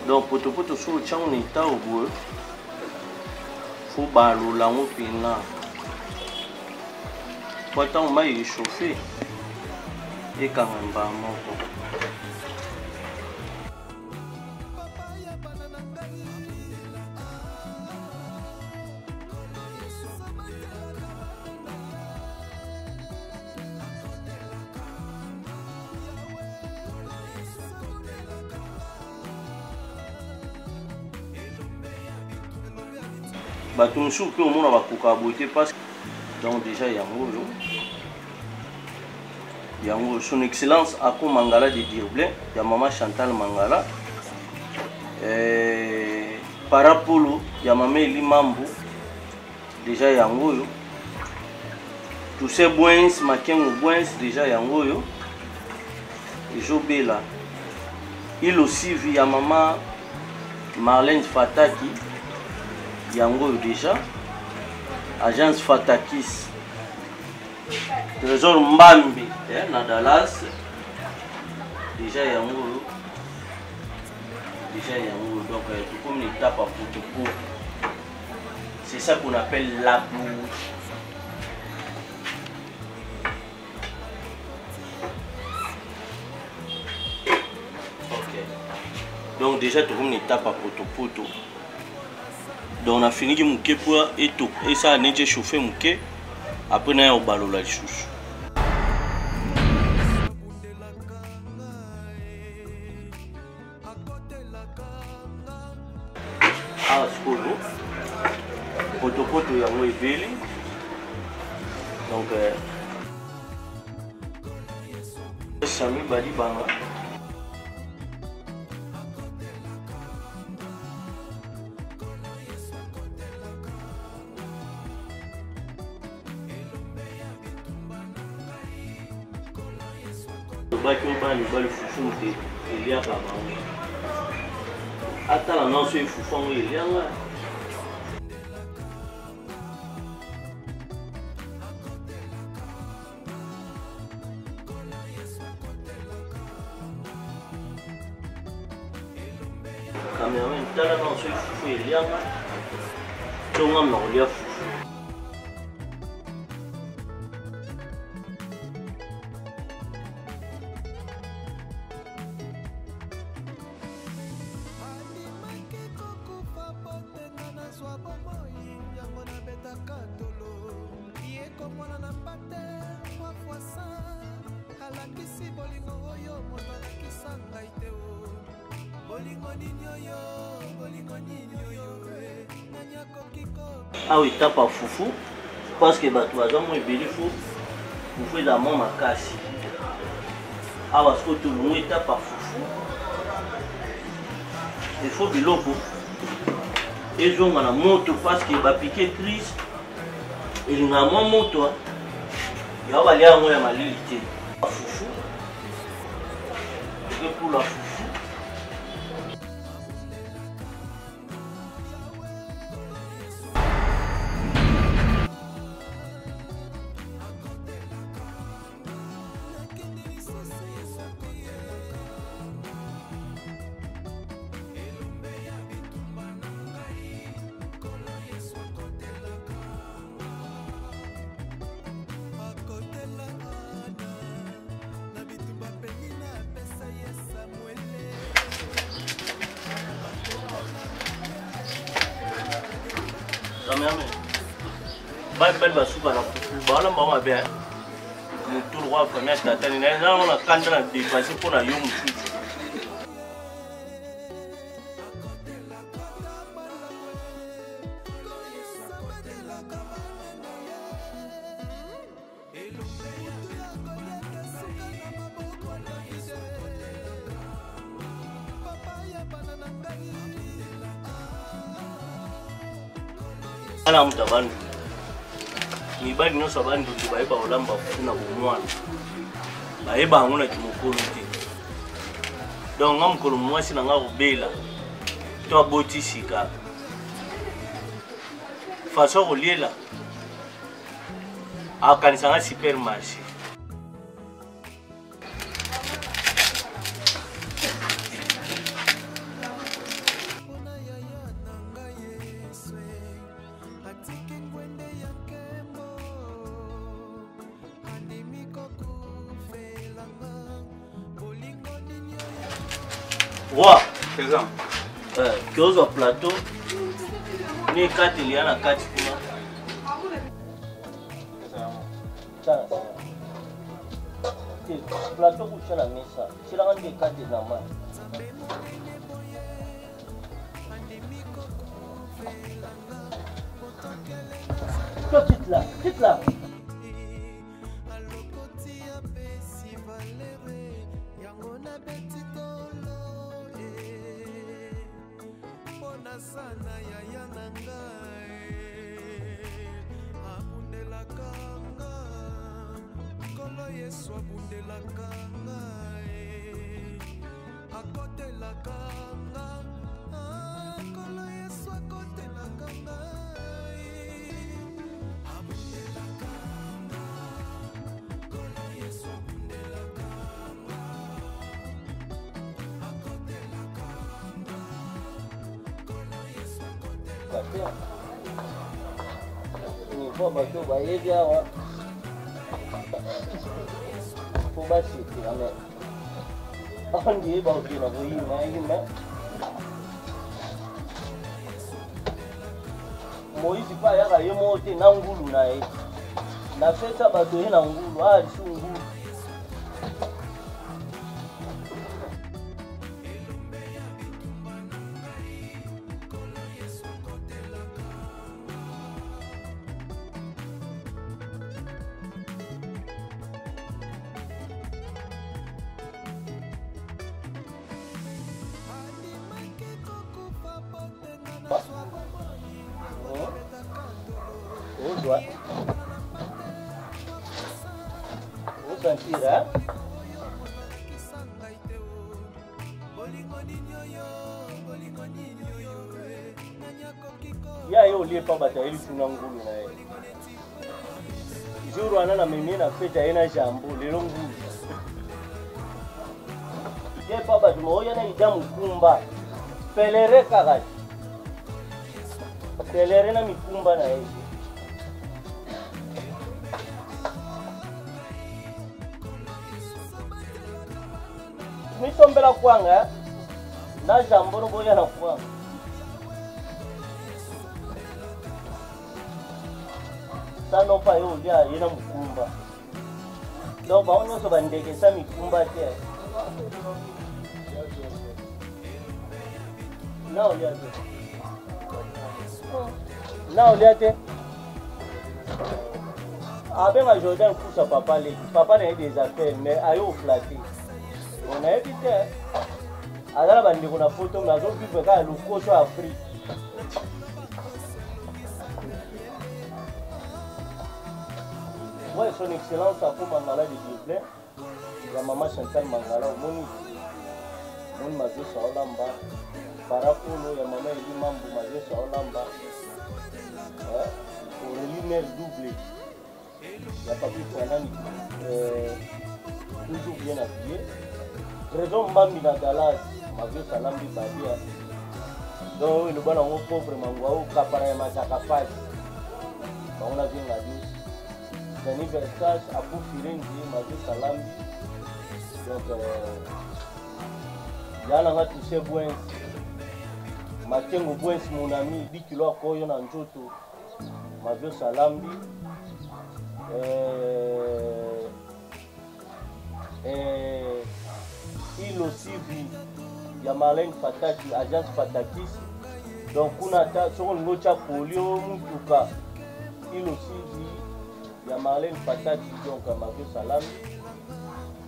Speaker 1: Donc poto sur le champ on est au bout. Faut balo la on pina. Pour tant on est chauffé et quand même pas moko. Bato musu pe omona bakoka boite parce donc déjà yango son excellence Ako Mangala de Dirblin ya maman Chantal Mangala Parapolo ya maman Eli Mambo déjà yango Tous ces boins, maquin boins déjà yango yo. Jobela. Il aussi via maman Marlène Fataki. Yango yo déjà. Agence Fatakis. Trésor Mbambi, na Dallas. Déjà yango. Déjà yango. Donc tout comme une étape à pour. C'est ça qu'on appelle l'amour. Donc déjà tout comme une étape à poto. Donc on a fini que mouké pour et tout. Et ça a déjà chauffé mouké. Après on a au ballon la chouche. Ah skolo. Poto yango ebeli. Donc Sami Bali Banga. Le foufou il y a pas mal. Attends la non c'est foufou il y a là. Caméraman t'as la non c'est foufou il y a là. Tout le monde il y a foufou. Ah oui, tape à foufou parce que bah toi moi il faut foufou dans mon makasi. Ah parce que tout le monde tape à foufou. Il faut biloko. Et je on a moto parce que bah piquer crise. Il n'a moins moto. Il y a pas l'air moi à malilité. Foufou. Et pour la foufou. Belle va souper à la foufou. Bah là, maman bien. Nous tout le droit fenêtre à tenir. Là, on a quand on a dépassé pour la yom. Ala mutabandu. Mibali nyonso abandu bayeba olamba funa bomwana. Bayeba ngona kimokolo te. Donc ngam kolo mwasi na nga obela. To aboti sika. Faso koliela. Akanisa nga supermarché. Roi,
Speaker 3: présent.
Speaker 1: Kiozo au plateau. Ni kati il y a la kati kuna. Ça. Plateau kucha la mesa. Sila ngandi kati na ma. Quitte là.
Speaker 9: Sana ya nanga abundela kanga yesu abundelaka ngai akotelaka nga nkolo yesu akotelaka ngai abundelaka nga nkolo yesu abundelaka nga akotelaka nga nkolo yesu akotelaka
Speaker 1: nivo bato bayebi awa po basikila me andi baokina koyima yima moïse mpe ayaka ye moko te na ngulu na ye na fesa bato ye na ngulu alisu ngulu Ozwa osantira ya ye olie pa bato ayeli tuna ngulu na ye jour wana na memie na fete aye na jambo lelo ngulu ye pa bato maoya na ida mokumba pelere kaka pelere na mikumba na ye misombela kwanga na jambo no boya na kwanga sano pa yo lia yena mukumba do ba onyo so bandeke sa mikumba te na olia te abenga Jordan kusa papa leki papa na des affaires mais ayo flatter on a évité azala bandeko na photo mais azovivre kaka lokoso Afrique ouais son excellence Afo Mangala de Dublin ya mama Chantal Mangala omoni mazoso aolamba parapolo ya mama Eli Mambu mazoso aolamba Aurélie double ya papi Fanani toujours bien appuyé Trésor Mbambi na Dallas mazoso alambi babia donc le bana ngo pauvre mangwa kapara ya masaka pasi on a bien dit l'anniversaire à Boufirengi mazoso alambi donc yana nga touché Bwensi Matengo Bwensi mon ami 10 kilo akoyo na njoto mazoso alambi il aussi vi ya Marlène Fataki agence Fatakis donc kuna ta soko ngocha polio mutuka il aussi vi ya Marlène Fataki donc mazoso alambi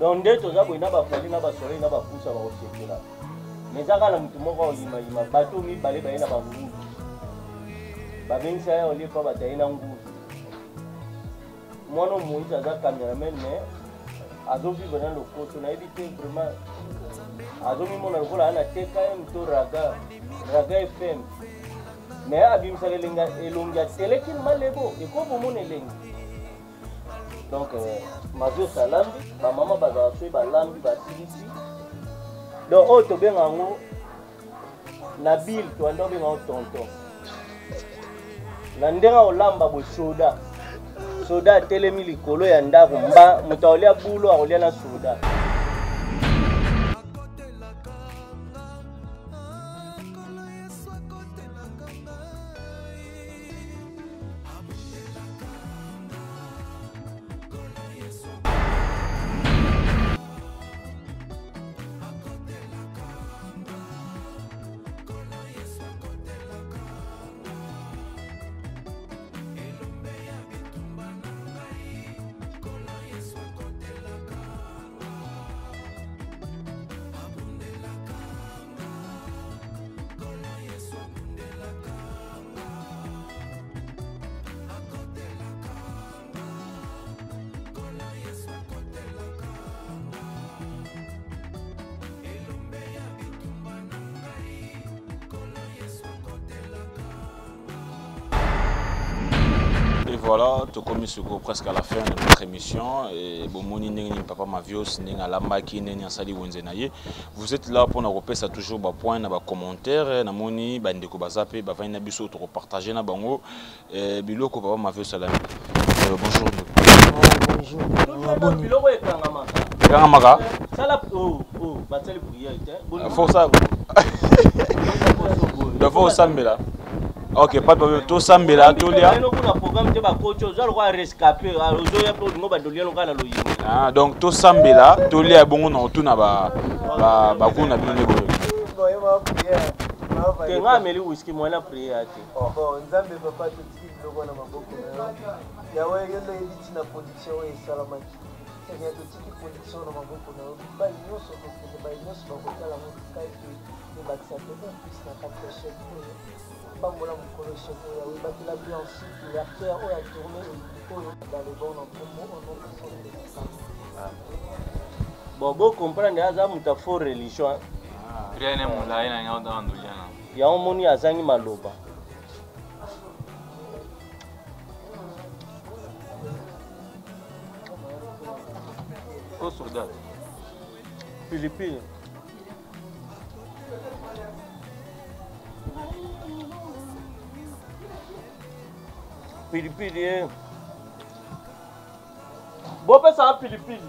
Speaker 1: donc nde toza boyina bafali na basoleil na bapusa bakosekela mais aka na mutu moko oyima bato mibale baye na bangulu babengisa ye olie mpa bataye na ngulu mwana Moïse aza cameraman mais azovivre na lokoso nayebi te vraiment azomimona lokola ana TKM to Raga FM mais abimisaka elongi ya telekini malebo ekobomona elengi donc mazoso alambi bamama bazala soki balambi basilisi donc oyo tobenga yango na bile toanda obenga yango tonton na ndenge olamba boye soda atelemi likolo ya ndako mba moto akolia bulo akolia na soda
Speaker 2: voilà, tu as commis presque à la fin de notre émission. Et Papa Mavios, vous êtes là pour nous repérer ça toujours des points, des commentaires, namoni bandeko bazape, bavana biso to partager na bango biloko Papa Mavios Salami. Bonjour.
Speaker 1: Bonjour. Biloko ekangama.
Speaker 2: Ekangama.
Speaker 1: Sala bateli prière.
Speaker 2: Faut ça. Faut sambela. Ok, pas de problème. Tout sambela, tout lia. Ah, donc tout sambela, tout lia bon non tout na ba kuna bien nebo.
Speaker 1: Kenga meli whisky mwana prière ati.
Speaker 6: Bon, nzambe papa tout petit biloko na maboko na. Ya wewe yendo edit na production et salamaki. Il y a tout type de production na maboko na. Ba nyonso ko ke ba nyonso ba ko tala mo kai ke ni ba ça peut en plus na 4 chefs. Bambola mukolo chef ya we ba la bien ensuite l'acteur ou la tournée dans les bons en promo au nom de son
Speaker 1: bon bon comprendre aza mutafo religion.
Speaker 3: Rien n'est mon là ina ngauda ndujana.
Speaker 1: Ya omoni azangi maloba.
Speaker 3: Au soldat.
Speaker 1: Philippines. Pilipili bope sa pilipili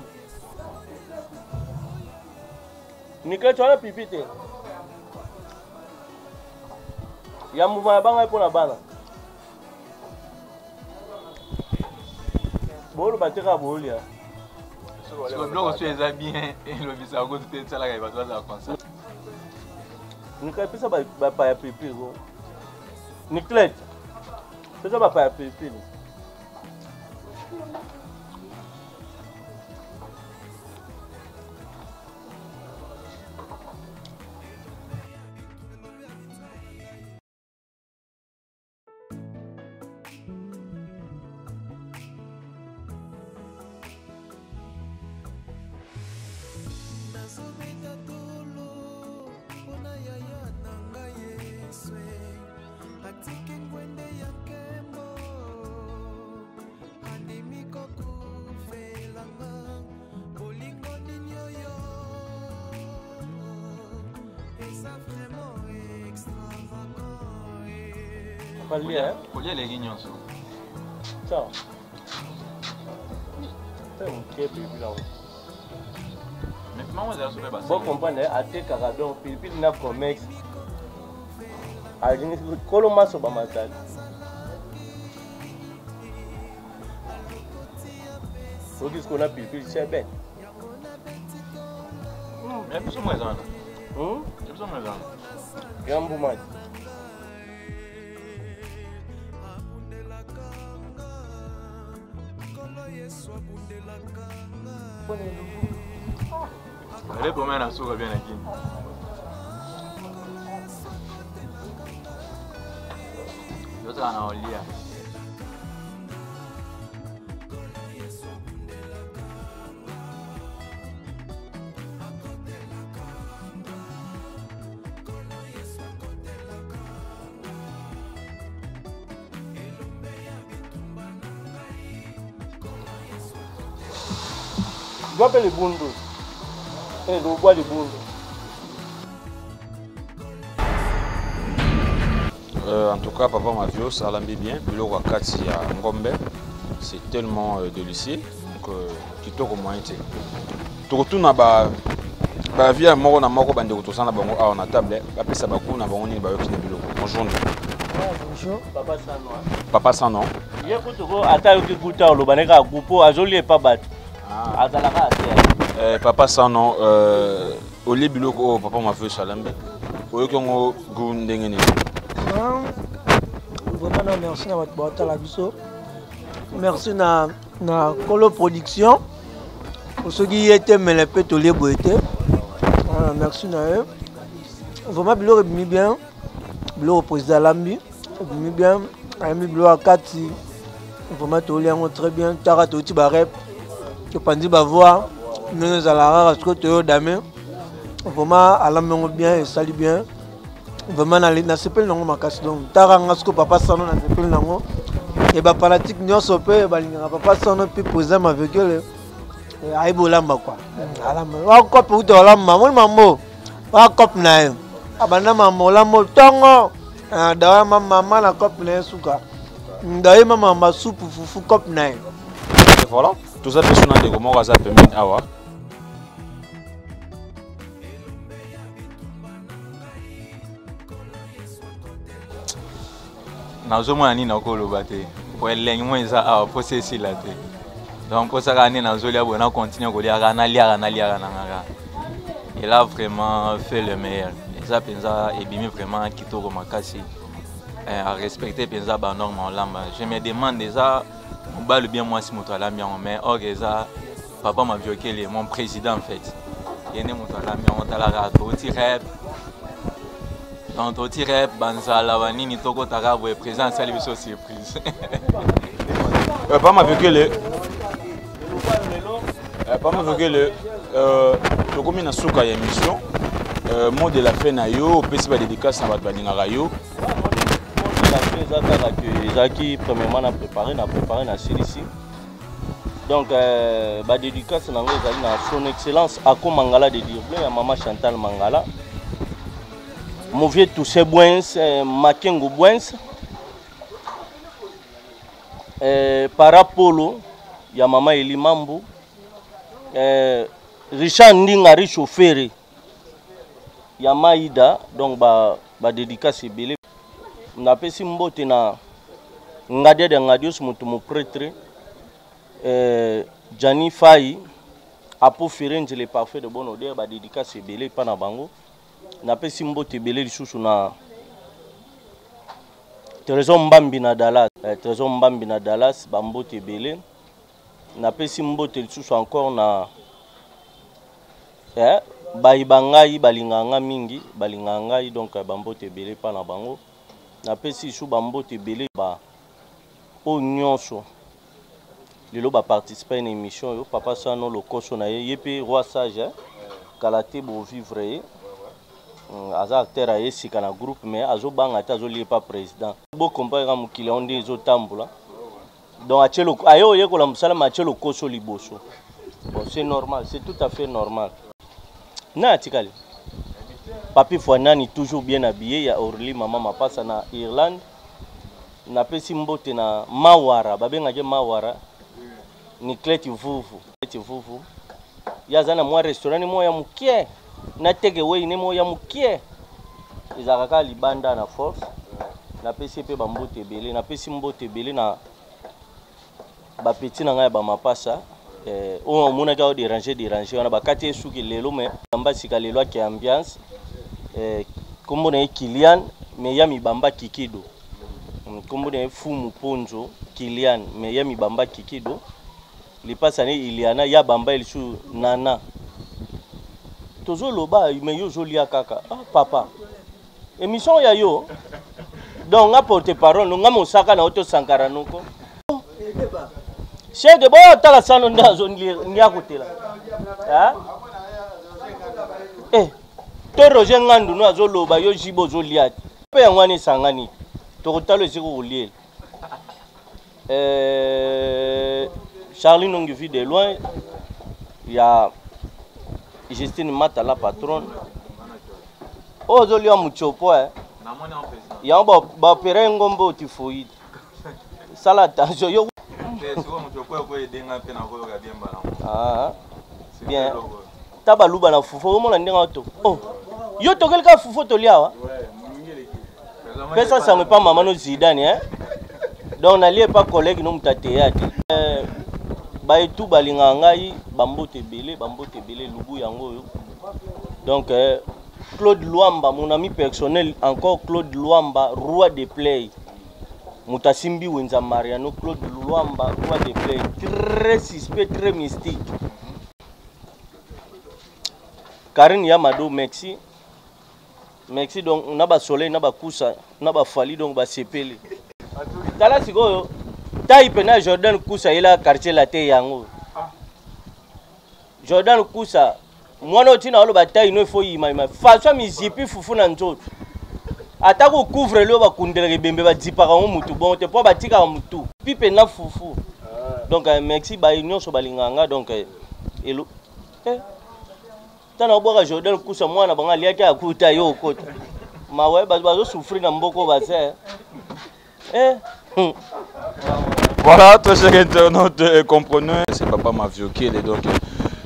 Speaker 1: nikachwana pipite ya muvaya banga ipo na bana bolo bateka bolia
Speaker 3: so bloco tu es bien et le visa go te tsala ga batwa za concert
Speaker 1: nikapisa ba pa ya pilipili go niklet c'est ça papa pilipili
Speaker 3: Collier les guignons.
Speaker 1: Ciao. C'est un képi là.
Speaker 3: Mais maman elle a sauvé bas.
Speaker 1: Bon comprendre à te caradon Philippines na comex. A dingi kolo maso ba matali. Oki ce qu'on a Philippines c'est ben.
Speaker 3: Mais plus ou moins ça. Plus ou moins ça.
Speaker 1: Gambu match.
Speaker 3: Elle est pour moi la soupe bien aquí. Yo te gana olía.
Speaker 1: Je appelle les bundos. Et je bois les bundos.
Speaker 2: En tout cas, Papa Mavios, ça l'a bien. Biloko Kati à Ngombe, c'est tellement délicieux que kitoko moyen. Tout retourne à ba vie à moko na moko bande ko sana bango a na table ba pesa ba ku na bango ni ba yoki na biloko. Bonjour.
Speaker 1: Bonjour. Papa Sano.
Speaker 2: Papa Sano.
Speaker 1: Ye ko to ko ata yoki kuta lo baneka gupo azoli e pa bat. Azalaka ate.
Speaker 2: Papa Sano oli biloko Papa Mavios Salambe. Oyoki ngo gu ndenge ni.
Speaker 6: Vraiment merci à votre la biso. Merci na Colo Production. Pour ceux qui étaient mais les pétoliers boité. Merci na eux. Vraiment bilo bien bien. Bilo président Lambi. Bien bien. Ami bilo akati. Vraiment tolier très bien. Tara toti barep. Que pandi ba voir. Nous allons ce que tu as damé. Vraiment alambi bien et sali bien. Vraiment na sepel nango makasi donc taranga sko Papa Sano na sepel nango
Speaker 4: et ba fanatique nyonso pe balingaka papa sono pe poser ma véhicule ai bolamba quoi alamba wa cop ou dolamba mon mambo wa cop na abana mambo lambo tongo dawa mama na cop na suka ndaye mama ma soupe fufu cop na
Speaker 2: voilà tout ça personnel de comment ça permet awa
Speaker 10: nazomona nini nakoloba te po elengi mo eza awa po se esila te donc po saka nini nazolia boye na continue koliaka naliaka na ngaka il a vraiment fait le meilleur eza mpenza ebimi vraiment kitoko makasi à respecter mpenza banorme olamba je me demande eza mobali bien mwasi moto alambi yango mais or eza papa maviokeli mon président en fait ye nde moto alambi yango talaka toti rep donc toti rep banzala banini tokotaka boye président asali biso surprise
Speaker 2: pas maviokeli pas maviokeli tokomi na suka ya émission mot de la fin na yo opesi badédicace na bato balingaka yo
Speaker 1: ezaki premièrement na préparé na silisi donc badédicace nango ezali na son excellence Ako Mangala de Dirblé ya mama Chantal Mangala mon vieux Toussé Bouens Makengo Bouens Parapolo ya mama Eli Mambu Richard Ndinga Richo Ferré ya Maïda donc ba dédicace ebele napesi mbote na ngadia de ngadios mutu mo prêtre Jani Fayi apo Firenze le parfait de bonne odeur ba dédicace ebele pa na bango napesi mbote ebele lisusu na Trésor Mbambi na Dallas Trésor Mbambi na Dallas ba mbote ebele napesi mbote lisusu encore na bayibangai balinganga mingi balingangai donc bambote ebele pa na bango napesi su bambote ebele ba o nyonso lelo ba participer na émission yo papa sano lokoso na ye pe roi sage kalate bo vivre ye aza acteur a esika na groupe mais azo banga ta zo lié pas président bo comprendre mukile onde zo tambula donc achelo ayo ye ko la musala machelo koso liboso bon c'est normal c'est tout à fait normal na tikali papi Fouanani toujours bien habillé ya Orly mama mapasa na Irlande na pesi mbote na Mawara babenga je Mawara ni Cleti Vuvu ya zana mwa restaurant mo ya mukie na take away ne mo ya mukie izakaka libanda na force na pesi pe bambote belé na pesi mbote belé na ba petit na ngai ba mapasa on mona ka déranger on a bakati suki lelo mais bamba sika lelo ki ambiance kombo na Kilian mais ya mibamba kikido kombo na Fumu Ponzo Kilian mais ya mibamba kikido lipasa ne Iliana ya bamba ilisu nana tozo loba mais yo jolia kaka papa émission ya yo donc nga porte parole nga mosaka na auto sankara noko chege bo tala sano ndazo nyakutela to Roger Ngandu no azoloba yo jibo zolia pe yangwani sangani to kotalo eziko kuliela Charlie Nongi vu de loin il y a Justine Mata la patronne ozolia muchopo ya ba opérer ngombo tifoid sala attention yo bien tabaluba na fufu omona ndenga to yo tokelka fufu toliawa pesa ça me pas maman no Zidane donc n'alliez pas collègue no mutateati ba etu balinga ngai bambote belé lubu yango yo donc Claude Luamba mon ami personnel encore Claude Luamba roi de play Mutasimbi Wenza Mariano Claude Luamba roi de play très suspect très mystique Karine Yamado Merci donc on a ba soleil na ba kusa na ba fali donc ba sepeli tala sikoyo tai pena Jordan Kusa ila quartier la te yango Jordan Kusa mwana otina olo batai no fo yima façon mizipi fufu na nzoto atako couvre le ba kundela bembe ba dipaka mutu bon te po batika mutu pipe na fufu. Donc merci ba union so balinganga donc elo. Tana boka Jordan kusa mwana banga liaki akuta yo kota. Mawe bazo souffrir na mboko base.
Speaker 2: Voilà, très chers internautes, comprenez, c'est Papa Mavioké, donc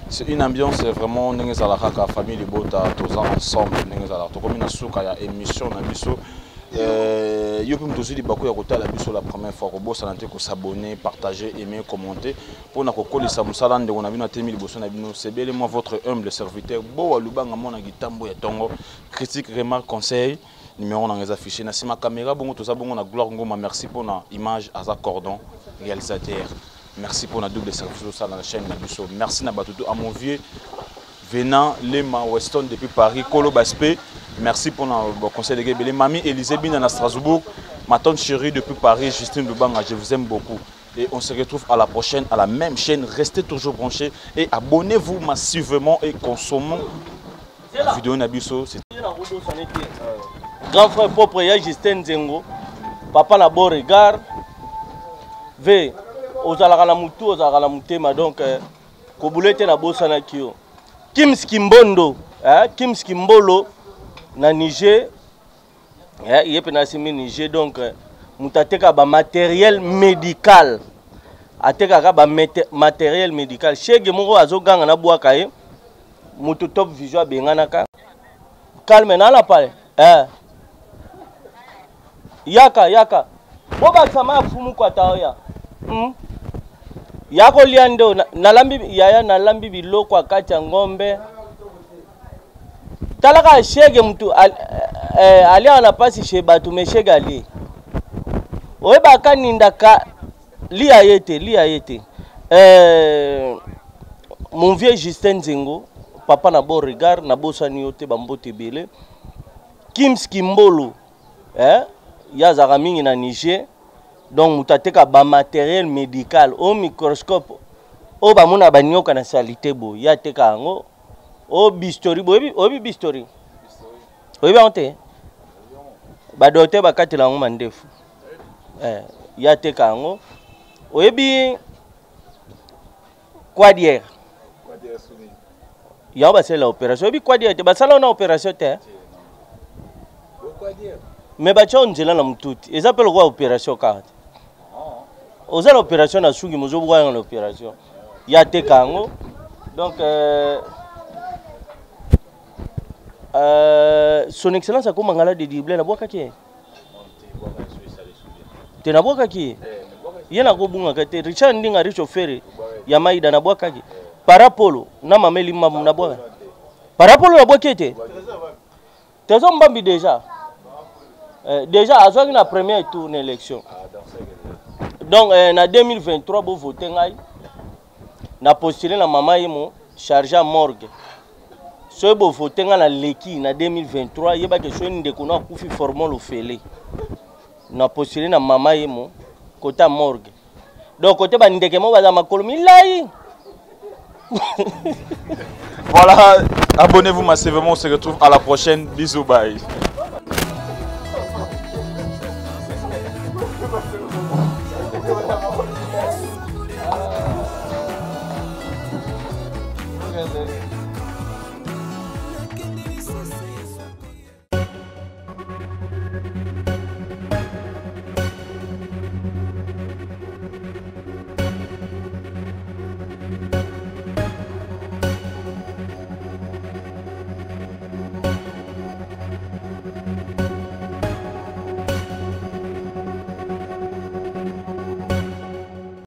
Speaker 2: c'est une ambiance vraiment la famille de Bota, tous ensemble, comme une souka, il y a émission, yo peux aussi dire que la première fois que ça n'a s'abonner, partager, aimer, commenter pour na kokoli samusala nde on a vu na temi liboso na bino c'est bien moi votre humble serviteur bo alubanga mona gitambo ya tongo critique remarque conseil numéro dans les affiches na sima caméra bongo to sa bongo na gloire ngoma merci pour na image Aza Cordon réalisateur merci pour na double service ça dans la chaîne na biso merci na batutu à mon vieux venant Lema Weston depuis Paris Kolo Baspé. Merci pour le conseil de Guébélé. Mamie Élisée Bina à Strasbourg. Ma tante chérie depuis Paris, Justine Lubanga, je vous aime beaucoup. Et on se retrouve à la prochaine, à la même chaîne. Restez toujours branchés et abonnez-vous massivement et consommons la vidéo Nabiso.
Speaker 1: Grand frère propre, Justin Zengo. Papa na bon regard. V. Ozalaka mutu, ozalaka mutema. Donc, Koboulete na bosana kio. Kim Skimbondo. Kim Skimbolo. Na Niger, il y a Niger donc mutateka ba matériel médical, ateka ba matériel médical. Chez Gemoro azoganga na boaka ye, mutu top visual benganaka. Calme na la pale. Yaka. Boba sama fumu kwa taoya. Yako liando na lambi yaya na lambi biloko akati ngombe. Talaka shege mtu ali anapasi chez batu meshega ali. Oeba kaninda ka lia yete. Mon vieux Justin Zengo, papa na bon regard na bosani yote bambote bele. Kim Skimbolo, ya zaka mingi na Niger. Donc mutateka ba matériel médical au microscope. O ba mona banyoka na salité bo, ya teka ngo. Oh bistori obi bistori obi onte ba docteur ba katela ngo mandefu ya teka ngo obi quadière suni ya ba c'est l'opération obi quadière te ba sala na opération te mais ba chonzela na mtuti ils appellent quoi opération carte oza l'opération na sungi mozo bwa l'opération ya teka ngo donc son excellence a comment ngala de dible na boka ki te na boka ki yena ko bunga ka te Richard Ndinga richo fere ya maida na boka ki parapolo na mameli mam na boka parapolo na boka te tezo mbambi déjà azwa na premier tour na élection donc na 2023 bo voter ngai na postuler na mama yemo chargé à morgue. Si vous votez dans l'équipe en 2023, il y a des choses qui ont été formellement fait. Nous avons postulé dans Mama Yemo, côté morgue. Donc, côté Bandekemo, vous avez colonie là.
Speaker 2: Voilà, abonnez-vous massivement, on se retrouve à la prochaine. Bisous, bye.